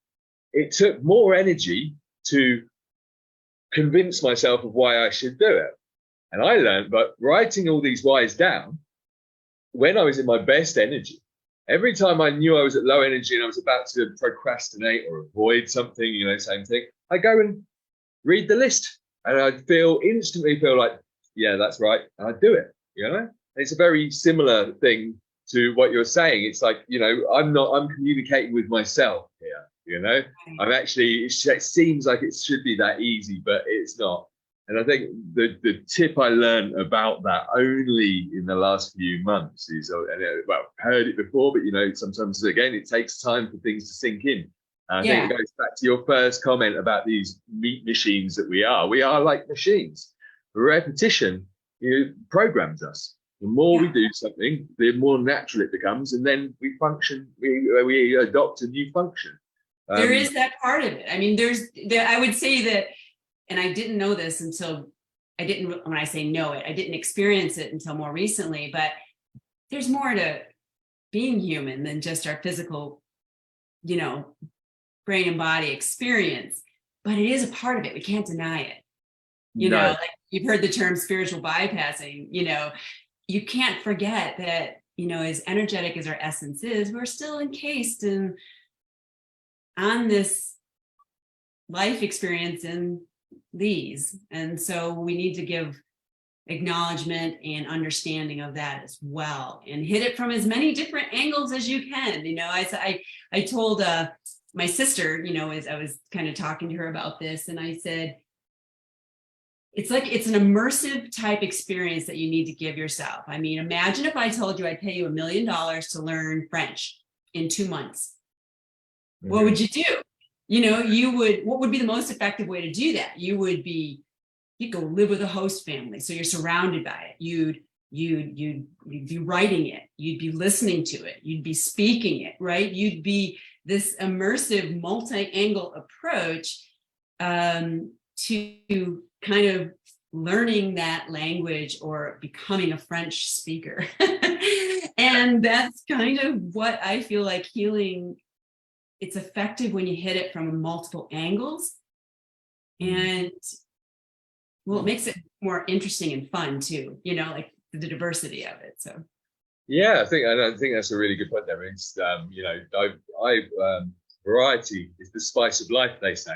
A: it took more energy to convince myself of why I should do it. And I learned, but writing all these whys down, when I was in my best energy, every time I knew I was at low energy and I was about to procrastinate or avoid something, you know, same thing, I go and read the list, and I'd instantly feel like, yeah, that's right, and I'd do it. You know, and it's a very similar thing to what you're saying. It's like, you know, I'm communicating with myself here. You know, I'm actually, it seems like it should be that easy, but it's not. And I think the tip I learned about that only in the last few months is, well, I've heard it before, but, you know, sometimes, again, it takes time for things to sink in. I think it goes back to your first comment about these meat machines that we are. We are like machines. Repetition, programs us. The more we do something, the more natural it becomes, and then we function, we adopt a new function.
B: There is that part of it. I mean, I would say that, and I didn't know this until when I say know it, I didn't experience it until more recently, but there's more to being human than just our physical, you know, brain and body experience, but it is a part of it. We can't deny it. You know, like you've heard the term spiritual bypassing, you know, you can't forget that, you know, as energetic as our essence is, we're still encased on this life experience in these. And so we need to give acknowledgement and understanding of that as well, and hit it from as many different angles as you can. You know, I told my sister, you know, as I was kind of talking to her about this, and I said, it's like, it's an immersive type experience that you need to give yourself. I mean, imagine if I told you I'd pay you $1 million to learn French in 2 months. What would you do? You know, what would be the most effective way to do that? You'd go live with a host family. So you're surrounded by it. You'd be writing it. You'd be listening to it. You'd be speaking it, right? You'd be this immersive multi-angle approach to kind of learning that language or becoming a French speaker. And that's kind of what I feel like healing. It's effective when you hit it from multiple angles, and well, it makes it more interesting and fun too, you know, like the diversity of it. So
A: yeah, I think that's a really good point there. It's you know, variety is the spice of life, they say,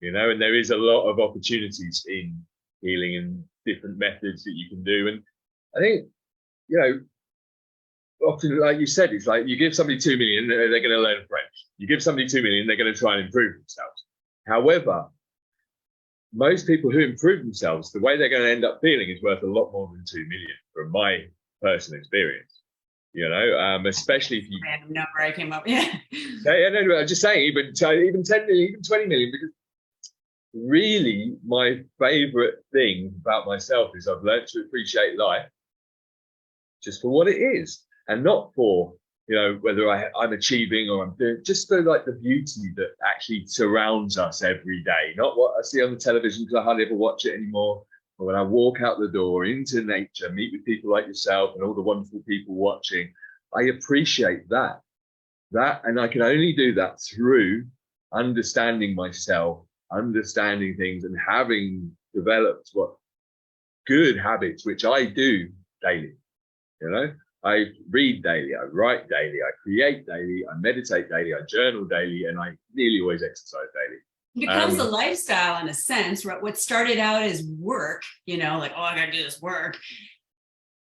A: you know, and there is a lot of opportunities in healing and different methods that you can do. And I think, you know, often, like you said, it's like you give somebody 2 million, they're going to learn French. You give somebody 2 million, they're going to try and improve themselves. However, most people who improve themselves, the way they're going to end up feeling is worth a lot more than 2 million, from my personal experience. You know, especially if you
B: random number I came up. Yeah.
A: No, I'm just saying, even 10 million, even 20 million, because really my favorite thing about myself is I've learned to appreciate life just for what it is, and not for, you know, whether I'm achieving or I'm doing, just for like the beauty that actually surrounds us every day, not what I see on the television, because I hardly ever watch it anymore, or when I walk out the door into nature, meet with people like yourself and all the wonderful people watching. I appreciate that, and I can only do that through understanding myself, understanding things, and having developed what good habits, which I do daily. You know, I read daily, I write daily, I create daily, I meditate daily, I journal daily, and I nearly always exercise daily.
B: It becomes a lifestyle in a sense, right? What started out as work, you know, like, oh, I gotta do this work.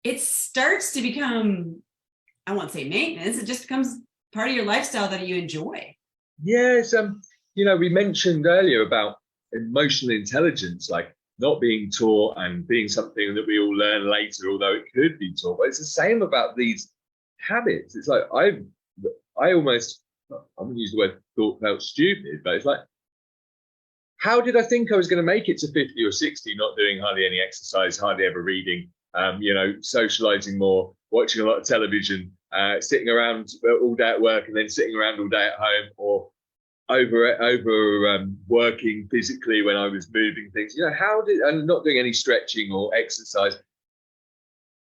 B: It starts to become, I won't say maintenance, it just becomes part of your lifestyle that you enjoy.
A: Yes, you know, we mentioned earlier about emotional intelligence, like not being taught and being something that we all learn later, although it could be taught. But it's the same about these habits. It's like I almost, I'm going to use the word thought felt stupid, but it's like, how did I think I was going to make it to 50 or 60, not doing hardly any exercise, hardly ever reading, you know, socializing more, watching a lot of television, sitting around all day at work and then sitting around all day at home, or over working physically when I was moving things, you know, and not doing any stretching or exercise.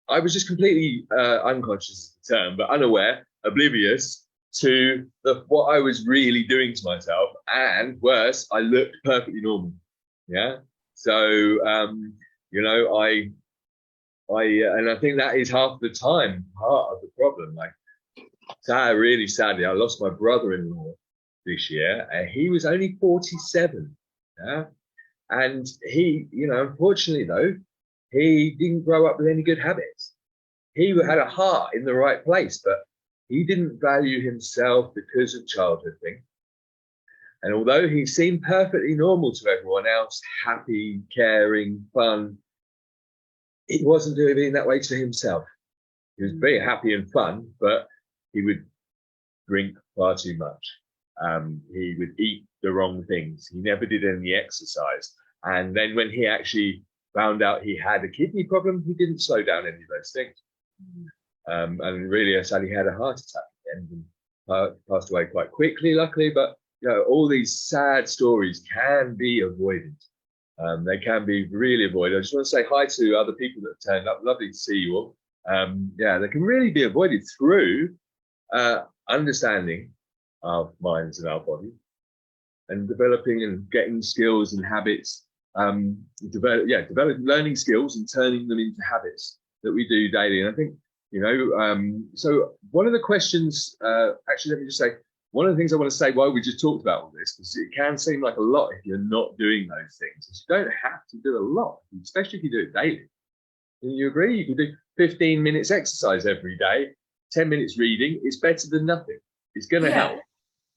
A: I was just completely unconscious is the term, but unaware, oblivious to what I was really doing to myself, and worse, I looked perfectly normal. Yeah. So you know, I and I think that is half the time part of the problem. Like, really sadly, I lost my brother-in-law this year, and he was only 47. Yeah. And he, unfortunately though, he didn't grow up with any good habits. He had a heart in the right place, but he didn't value himself because of childhood things. And although he seemed perfectly normal to everyone else, happy, caring, fun, he wasn't doing that way to himself. He was very happy and fun, but he would drink far too much. He would eat the wrong things. He never did any exercise. And then when he actually found out he had a kidney problem, he didn't slow down any of those things. And really, sadly, he had a heart attack and passed away quite quickly, luckily. But all these sad stories can be avoided. They can be really avoided. I just want to say hi to other people that have turned up. Lovely to see you all. They can really be avoided through understanding our minds and our body, and developing and getting skills and habits. Learning skills and turning them into habits that we do daily. And I think, so one of the questions, actually, let me just say, one of the things I want to say while we just talked about all this, because it can seem like a lot if you're not doing those things. You don't have to do a lot, especially if you do it daily. And you agree? You can do 15 minutes exercise every day, 10 minutes reading. It's better than nothing. It's going to help.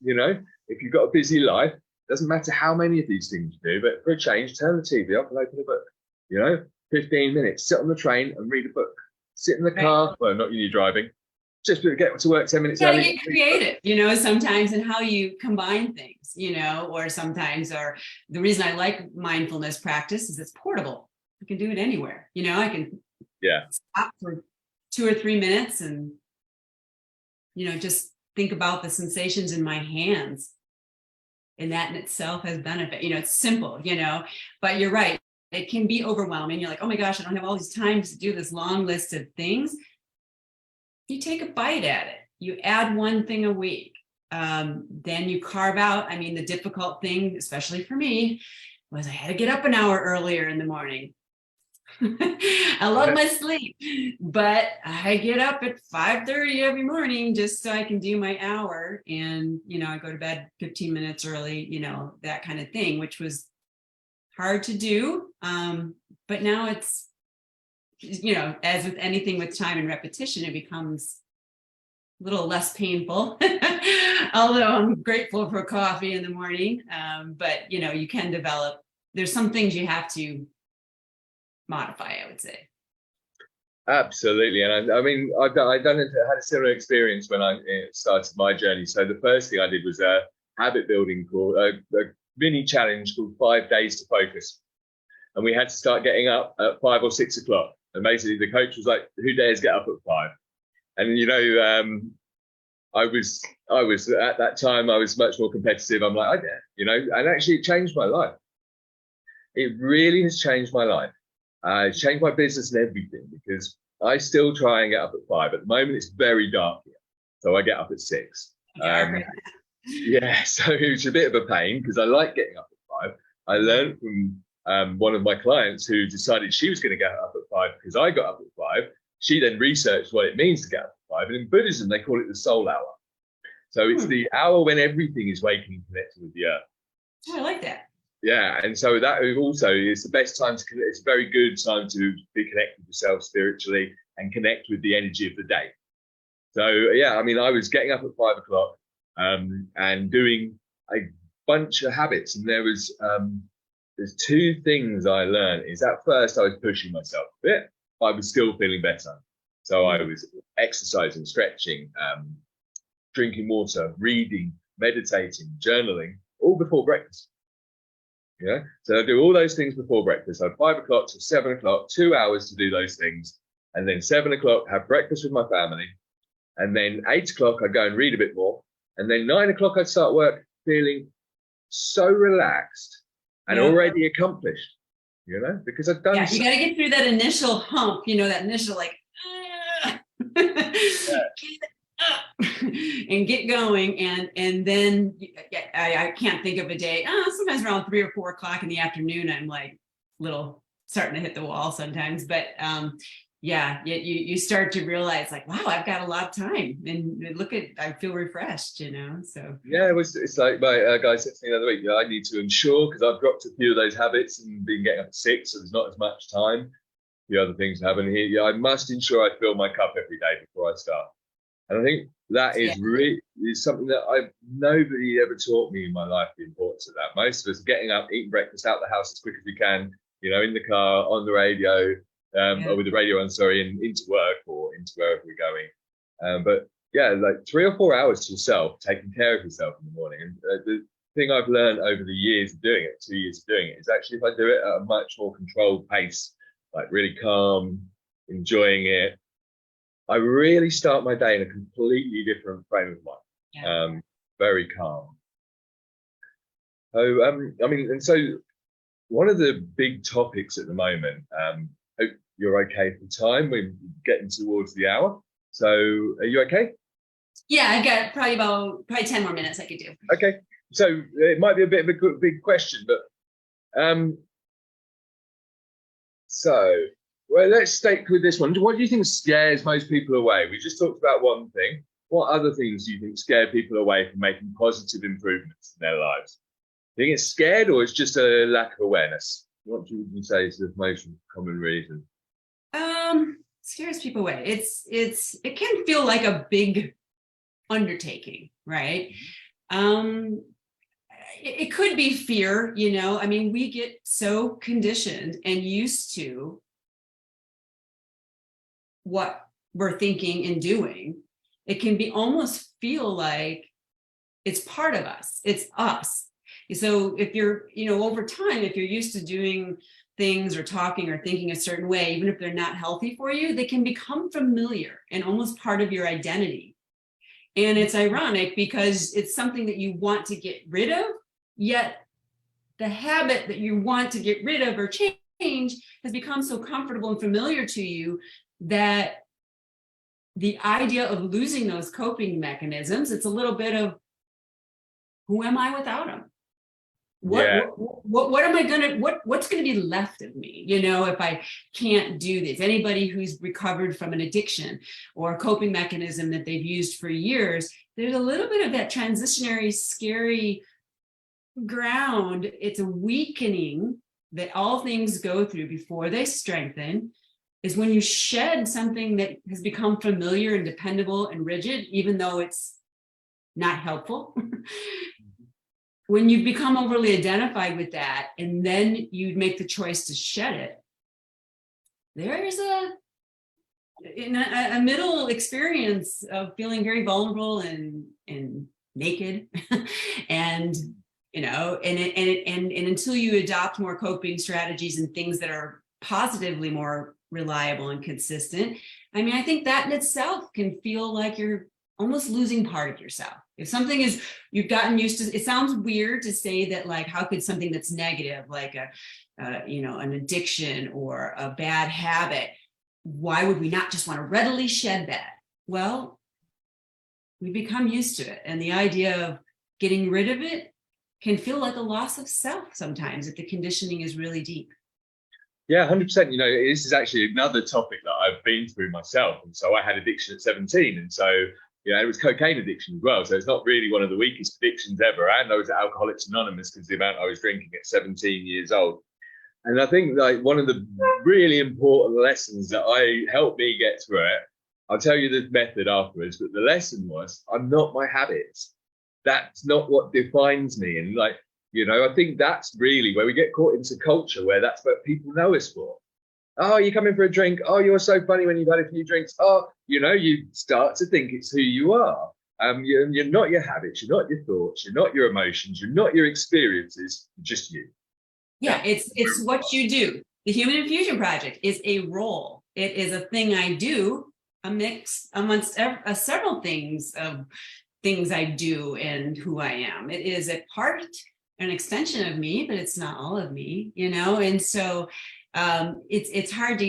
A: If you've got a busy life, doesn't matter how many of these things you do, but for a change, turn the TV off and open a book. 15 minutes, sit on the train and read a book. Sit in the car, well, not when you're driving, just get to work 10 minutes early.
B: You gotta get creative, sometimes in how you combine things, or sometimes, or the reason I like mindfulness practice is it's portable. You can do it anywhere. I can stop for 2 or 3 minutes and, just think about the sensations in my hands. And that in itself has benefit. It's simple, but you're right. It can be overwhelming. You're like, oh my gosh, I don't have all these times to do this long list of things. You take a bite at it. You add one thing a week. Then you carve out, the difficult thing, especially for me, was I had to get up an hour earlier in the morning. I love my sleep, but I get up at 5:30 every morning just so I can do my hour. And, I go to bed 15 minutes early, that kind of thing, which was hard to do. But now it's, as with anything with time and repetition, it becomes a little less painful, although I'm grateful for coffee in the morning. But, you can develop, there's some things you have to modify, I would say.
A: Absolutely. And I had a similar experience when I started my journey. So the first thing I did was a habit building called a mini challenge called 5 days to focus. And we had to start getting up at 5 or 6 o'clock. And basically the coach was like, who dares get up at 5? And, I was at that time, I was much more competitive. I'm like, I dare, and actually it changed my life. It really has changed my life. It's changed my business and everything, because I still try and get up at 5. At the moment, it's very dark here, so I get up at 6. So it's a bit of a pain because I like getting up at 5. I learned from one of my clients who decided she was going to get up at 5 because I got up at 5. She then researched what it means to get up at 5, and in Buddhism they call it the soul hour. So it's the hour when everything is waking and connected with the earth.
B: Oh, I like that.
A: Yeah, and so that also is the best time to connect. It's a very good time to be connected with yourself spiritually and connect with the energy of the day. So I was getting up at 5 o'clock and doing a bunch of habits. And there's 2 things I learned. Is at first I was pushing myself a bit, but I was still feeling better. So I was exercising, stretching, drinking water, reading, meditating, journaling, all before breakfast. So I do all those things before breakfast. So 5 o'clock to 7 o'clock, 2 hours to do those things. And then 7 o'clock, have breakfast with my family. And then 8 o'clock, I go and read a bit more. And then 9 o'clock, I'd start work feeling so relaxed and already accomplished, because I've done.
B: You got to get through that initial hump, that initial like, and get going, and then I can't think of a day. Sometimes around 3 or 4 o'clock in the afternoon, I'm like starting to hit the wall sometimes. But yeah, you start to realize like, wow, I've got a lot of time, and I feel refreshed, so.
A: Yeah, it's like my guy said to me the other week, I need to ensure, because I've dropped a few of those habits and been getting up at 6, so there's not as much time. The other things happen here. Yeah, I must ensure I fill my cup every day before I start. And I think that is really is something that nobody ever taught me in my life, the importance of that. Most of us are getting up, eating breakfast, out the house as quick as we can, in the car, on the radio, or with the radio on, and into work or into wherever we're going. But yeah, like 3 or 4 hours to yourself, taking care of yourself in the morning. And the thing I've learned over the years of doing it, 2 years of doing it, is actually if I do it at a much more controlled pace, like really calm, enjoying it, I really start my day in a completely different frame of mind. Yeah. Very calm. So, and so one of the big topics at the moment, hope you're okay for time. We're getting towards the hour. So are you okay?
B: Yeah, I've got probably 10 more minutes I could do.
A: Okay. So it might be a bit of a big question, but well, let's stick with this one. What do you think scares most people away? We just talked about one thing. What other things do you think scare people away from making positive improvements in their lives? Do you think it's scared, or it's just a lack of awareness? What would you say is the most common reason?
B: Scares people away. It can feel like a big undertaking, right? It could be fear, we get so conditioned and used to what we're thinking and doing. It can almost feel like it's part of us. It's us. So if you're, over time, if you're used to doing things or talking or thinking a certain way, even if they're not healthy for you, they can become familiar and almost part of your identity. And it's ironic because it's something that you want to get rid of, yet the habit that you want to get rid of or change has become so comfortable and familiar to you that the idea of losing those coping mechanisms, it's a little bit of, who am I without them? What am I gonna, what's gonna be left of me, if I can't do this? Anybody who's recovered from an addiction or a coping mechanism that they've used for years, there's a little bit of that transitionary, scary ground. It's a weakening that all things go through before they strengthen, is when you shed something that has become familiar and dependable and rigid, even though it's not helpful. When you become overly identified with that, and then you make the choice to shed it, there's a middle experience of feeling very vulnerable and naked, and until you adopt more coping strategies and things that are positively more reliable and consistent, I think that in itself can feel like you're almost losing part of yourself. If something is, you've gotten used to, it sounds weird to say that, like, how could something that's negative, like an addiction or a bad habit, why would we not just want to readily shed that? Well, we become used to it. And the idea of getting rid of it can feel like a loss of self sometimes if the conditioning is really deep.
A: Yeah, 100%. This is actually another topic that I've been through myself. And so I had addiction at 17. And so, it was cocaine addiction as well. So it's not really one of the weakest addictions ever. And I was at Alcoholics Anonymous because the amount I was drinking at 17 years old. And I think like one of the really important lessons that helped me get through it, I'll tell you the method afterwards, but the lesson was, I'm not my habits. That's not what defines me. And I think that's really where we get caught into culture, where that's what people know us for. Oh, you come in for a drink. Oh, you're so funny when you've had a few drinks. Oh, you start to think it's who you are. You're not your habits. You're not your thoughts. You're not your emotions. You're not your experiences. You're just you.
B: Yeah, it's what you do. The Human Infusion Project is a role. It is a thing I do, a mix amongst several things of things I do and who I am. It is a part, an extension of me, but it's not all of me, and so it's hard to,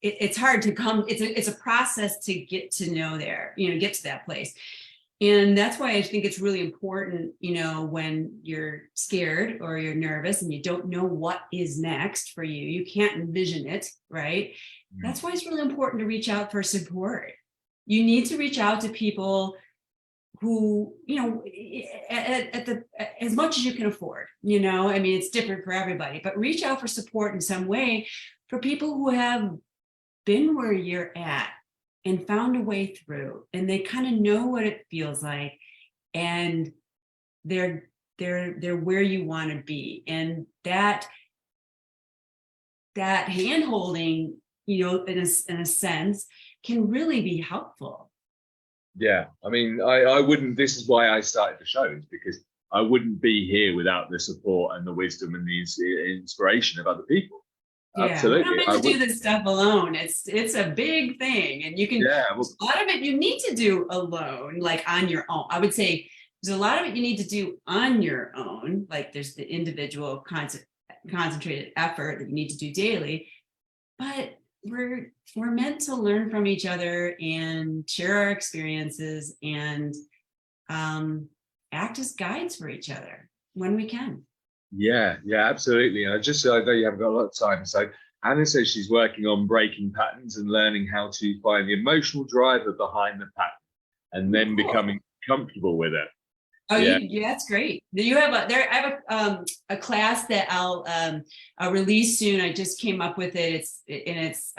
B: it's hard to come, it's a process to get to know get to that place. And that's why I think it's really important, you know, when you're scared or you're nervous and you don't know what is next for you, you can't envision it, right? That's why it's really important to reach out for support. You need to reach out to people who, you know, as much as you can afford, you know, I mean, it's different for everybody, but reach out for support in some way for people who have been where you're at and found a way through, and they kind of know what it feels like, and they're where you want to be. And that hand holding, you know, in a sense, can really be helpful.
A: Yeah, I mean, I wouldn't, this is why I started the show, is because I wouldn't be here without the support and the wisdom and the inspiration of other people.
B: Yeah,
A: absolutely.
B: we're not meant to do this stuff alone. It's a big thing, and you can,
A: yeah, well,
B: a lot of it you need to do alone, like on your own. I would say there's a lot of it you need to do on your own, like there's the individual concentrated effort that you need to do daily, but we're meant to learn from each other and share our experiences and act as guides for each other when we can.
A: Yeah, absolutely. And I know you haven't got a lot of time. So Anna says she's working on breaking patterns and learning how to find the emotional driver behind the pattern and then becoming comfortable with it.
B: Oh, yeah, that's great. You have I have a class that I'll release soon. I just came up with it. It's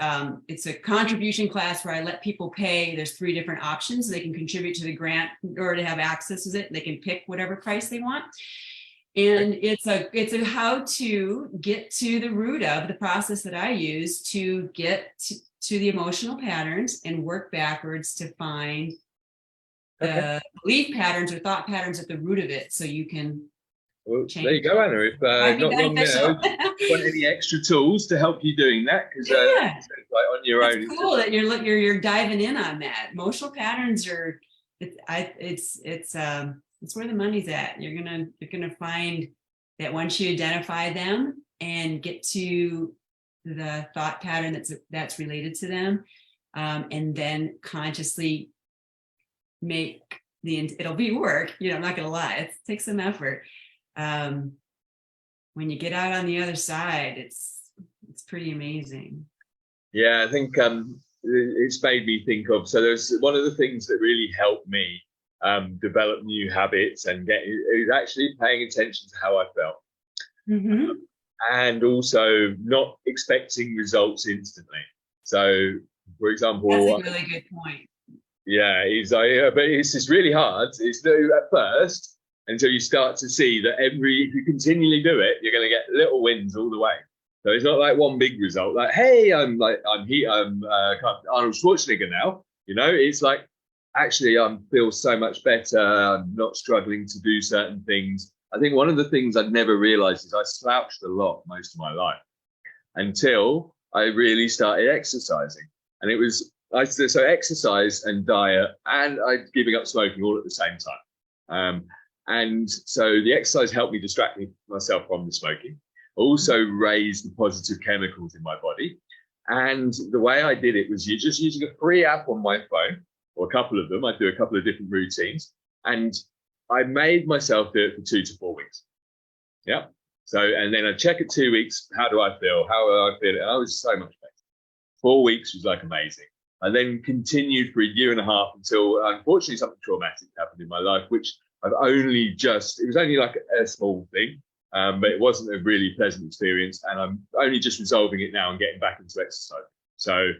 B: a contribution class where I let people pay. There's 3 different options. They can contribute to the grant or to have access to it. They can pick whatever price they want. And it's a how to get to the root of the process that I use to get to the emotional patterns and work backwards to find the belief patterns or thought patterns at the root of it, so you can change. There
A: you go, Anna. If not long now, want any extra tools to help you doing that? Because like on your own,
B: it's cool that you're diving in on that. Emotional patterns are it's where the money's at. You're gonna find that once you identify them and get to the thought pattern that's related to them, and then consciously make it'll be work. You know, I'm not gonna lie, it takes some effort. When you get out on the other side, it's pretty amazing.
A: Yeah, I think it's made me think of, so there's one of the things that really helped me develop new habits and is actually paying attention to how I felt, and also not expecting results instantly. So, for example,
B: that's a really good point.
A: Yeah, but it's just really hard. It's new at first until you start to see that if you continually do it, you're going to get little wins all the way. So it's not like one big result, like, hey, I'm Arnold Schwarzenegger now. You know, it's like, actually, I feel so much better. I'm not struggling to do certain things. I think one of the things I'd never realized is I slouched a lot most of my life until I really started exercising. And it was, so exercise and diet, and I'm giving up smoking all at the same time. And so the exercise helped me distract myself from the smoking, also raised the positive chemicals in my body. And the way I did it was just using a free app on my phone, or a couple of them. I do a couple of different routines, and I made myself do it for 2 to 4 weeks. Yeah. So, and then I check at 2 weeks, how do I feel? How do I feel? And I was so much better. 4 weeks was like amazing. I then continued for 1.5 years until, unfortunately, something traumatic happened in my life, which it was only like a small thing, but it wasn't a really pleasant experience. And I'm only just resolving it now and getting back into exercise. So,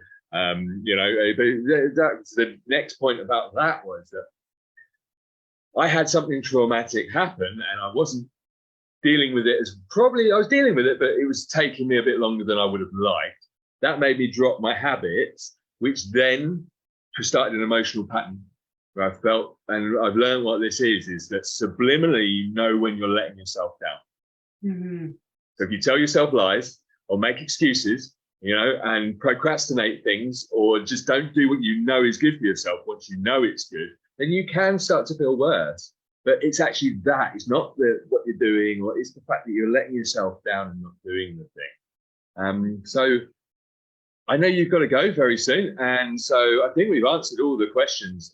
A: you know, that's the next point about that was that I had something traumatic happen and I wasn't dealing with it I was dealing with it, but it was taking me a bit longer than I would have liked. That made me drop my habits, which then started an emotional pattern where I felt, and I've learned what this is that subliminally you know when you're letting yourself down. So if you tell yourself lies or make excuses, you know, and procrastinate things, or just don't do what you know is good for yourself once you know it's good, then you can start to feel worse. But it's actually that, it's not what you're doing, or it's the fact that you're letting yourself down and not doing the thing. So I know you've got to go very soon, and so I think we've answered all the questions.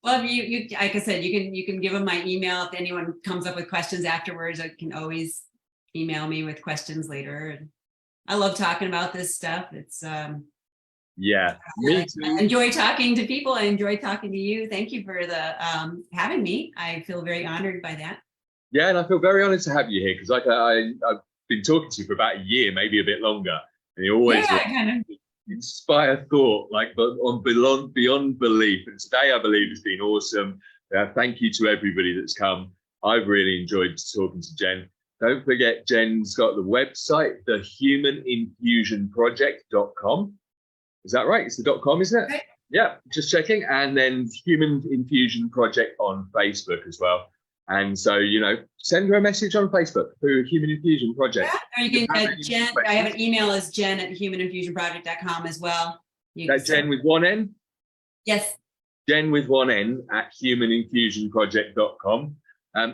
B: Well, if you like I said, you can give them my email. If anyone comes up with questions afterwards, I can always email me with questions later. And I love talking about this stuff. It's
A: yeah, me too.
B: I enjoy talking to people. I enjoy talking to you. Thank you for the having me. I feel very honored by that.
A: Yeah, and I feel very honored to have you here because like I've been talking to you for about a year, maybe a bit longer, and you always inspire thought, like but on beyond belief. And today I believe has been awesome. Thank you to everybody that's come. I've really enjoyed talking to Jen. Don't forget, Jen's got the website, thehumaninfusionproject.com. Is that right? It's the .com, isn't it?
B: Right.
A: Yeah, just checking. And then Human Infusion Project on Facebook as well. And so, you know, send her a message on Facebook through Human Infusion Project.
B: Yeah, or you can Jen. I have an email as jen@humaninfusionproject.com as well.
A: That's Jen with one N?
B: Yes.
A: Jen with one N at humaninfusionproject.com.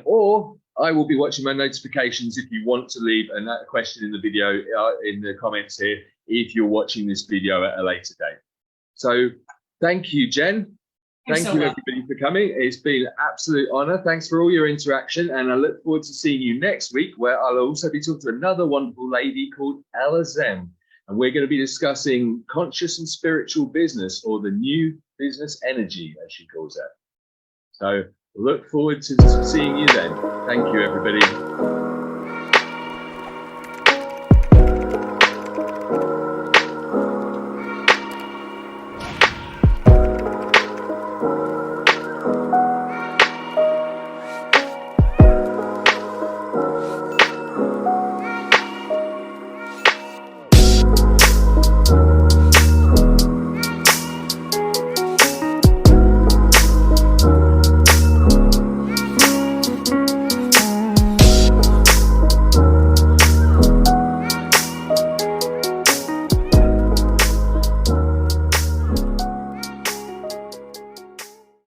A: Or I will be watching my notifications if you want to leave a question in the video in the comments here if you're watching this video at a later date. So thank you, Jen. Thank you, everybody, for coming. It's been an absolute honor. Thanks for all your interaction. And I look forward to seeing you next week, where I'll also be talking to another wonderful lady called Ella Zem. And we're going to be discussing conscious and spiritual business, or the new business energy, as she calls it. So look forward to seeing you then. Thank you, everybody.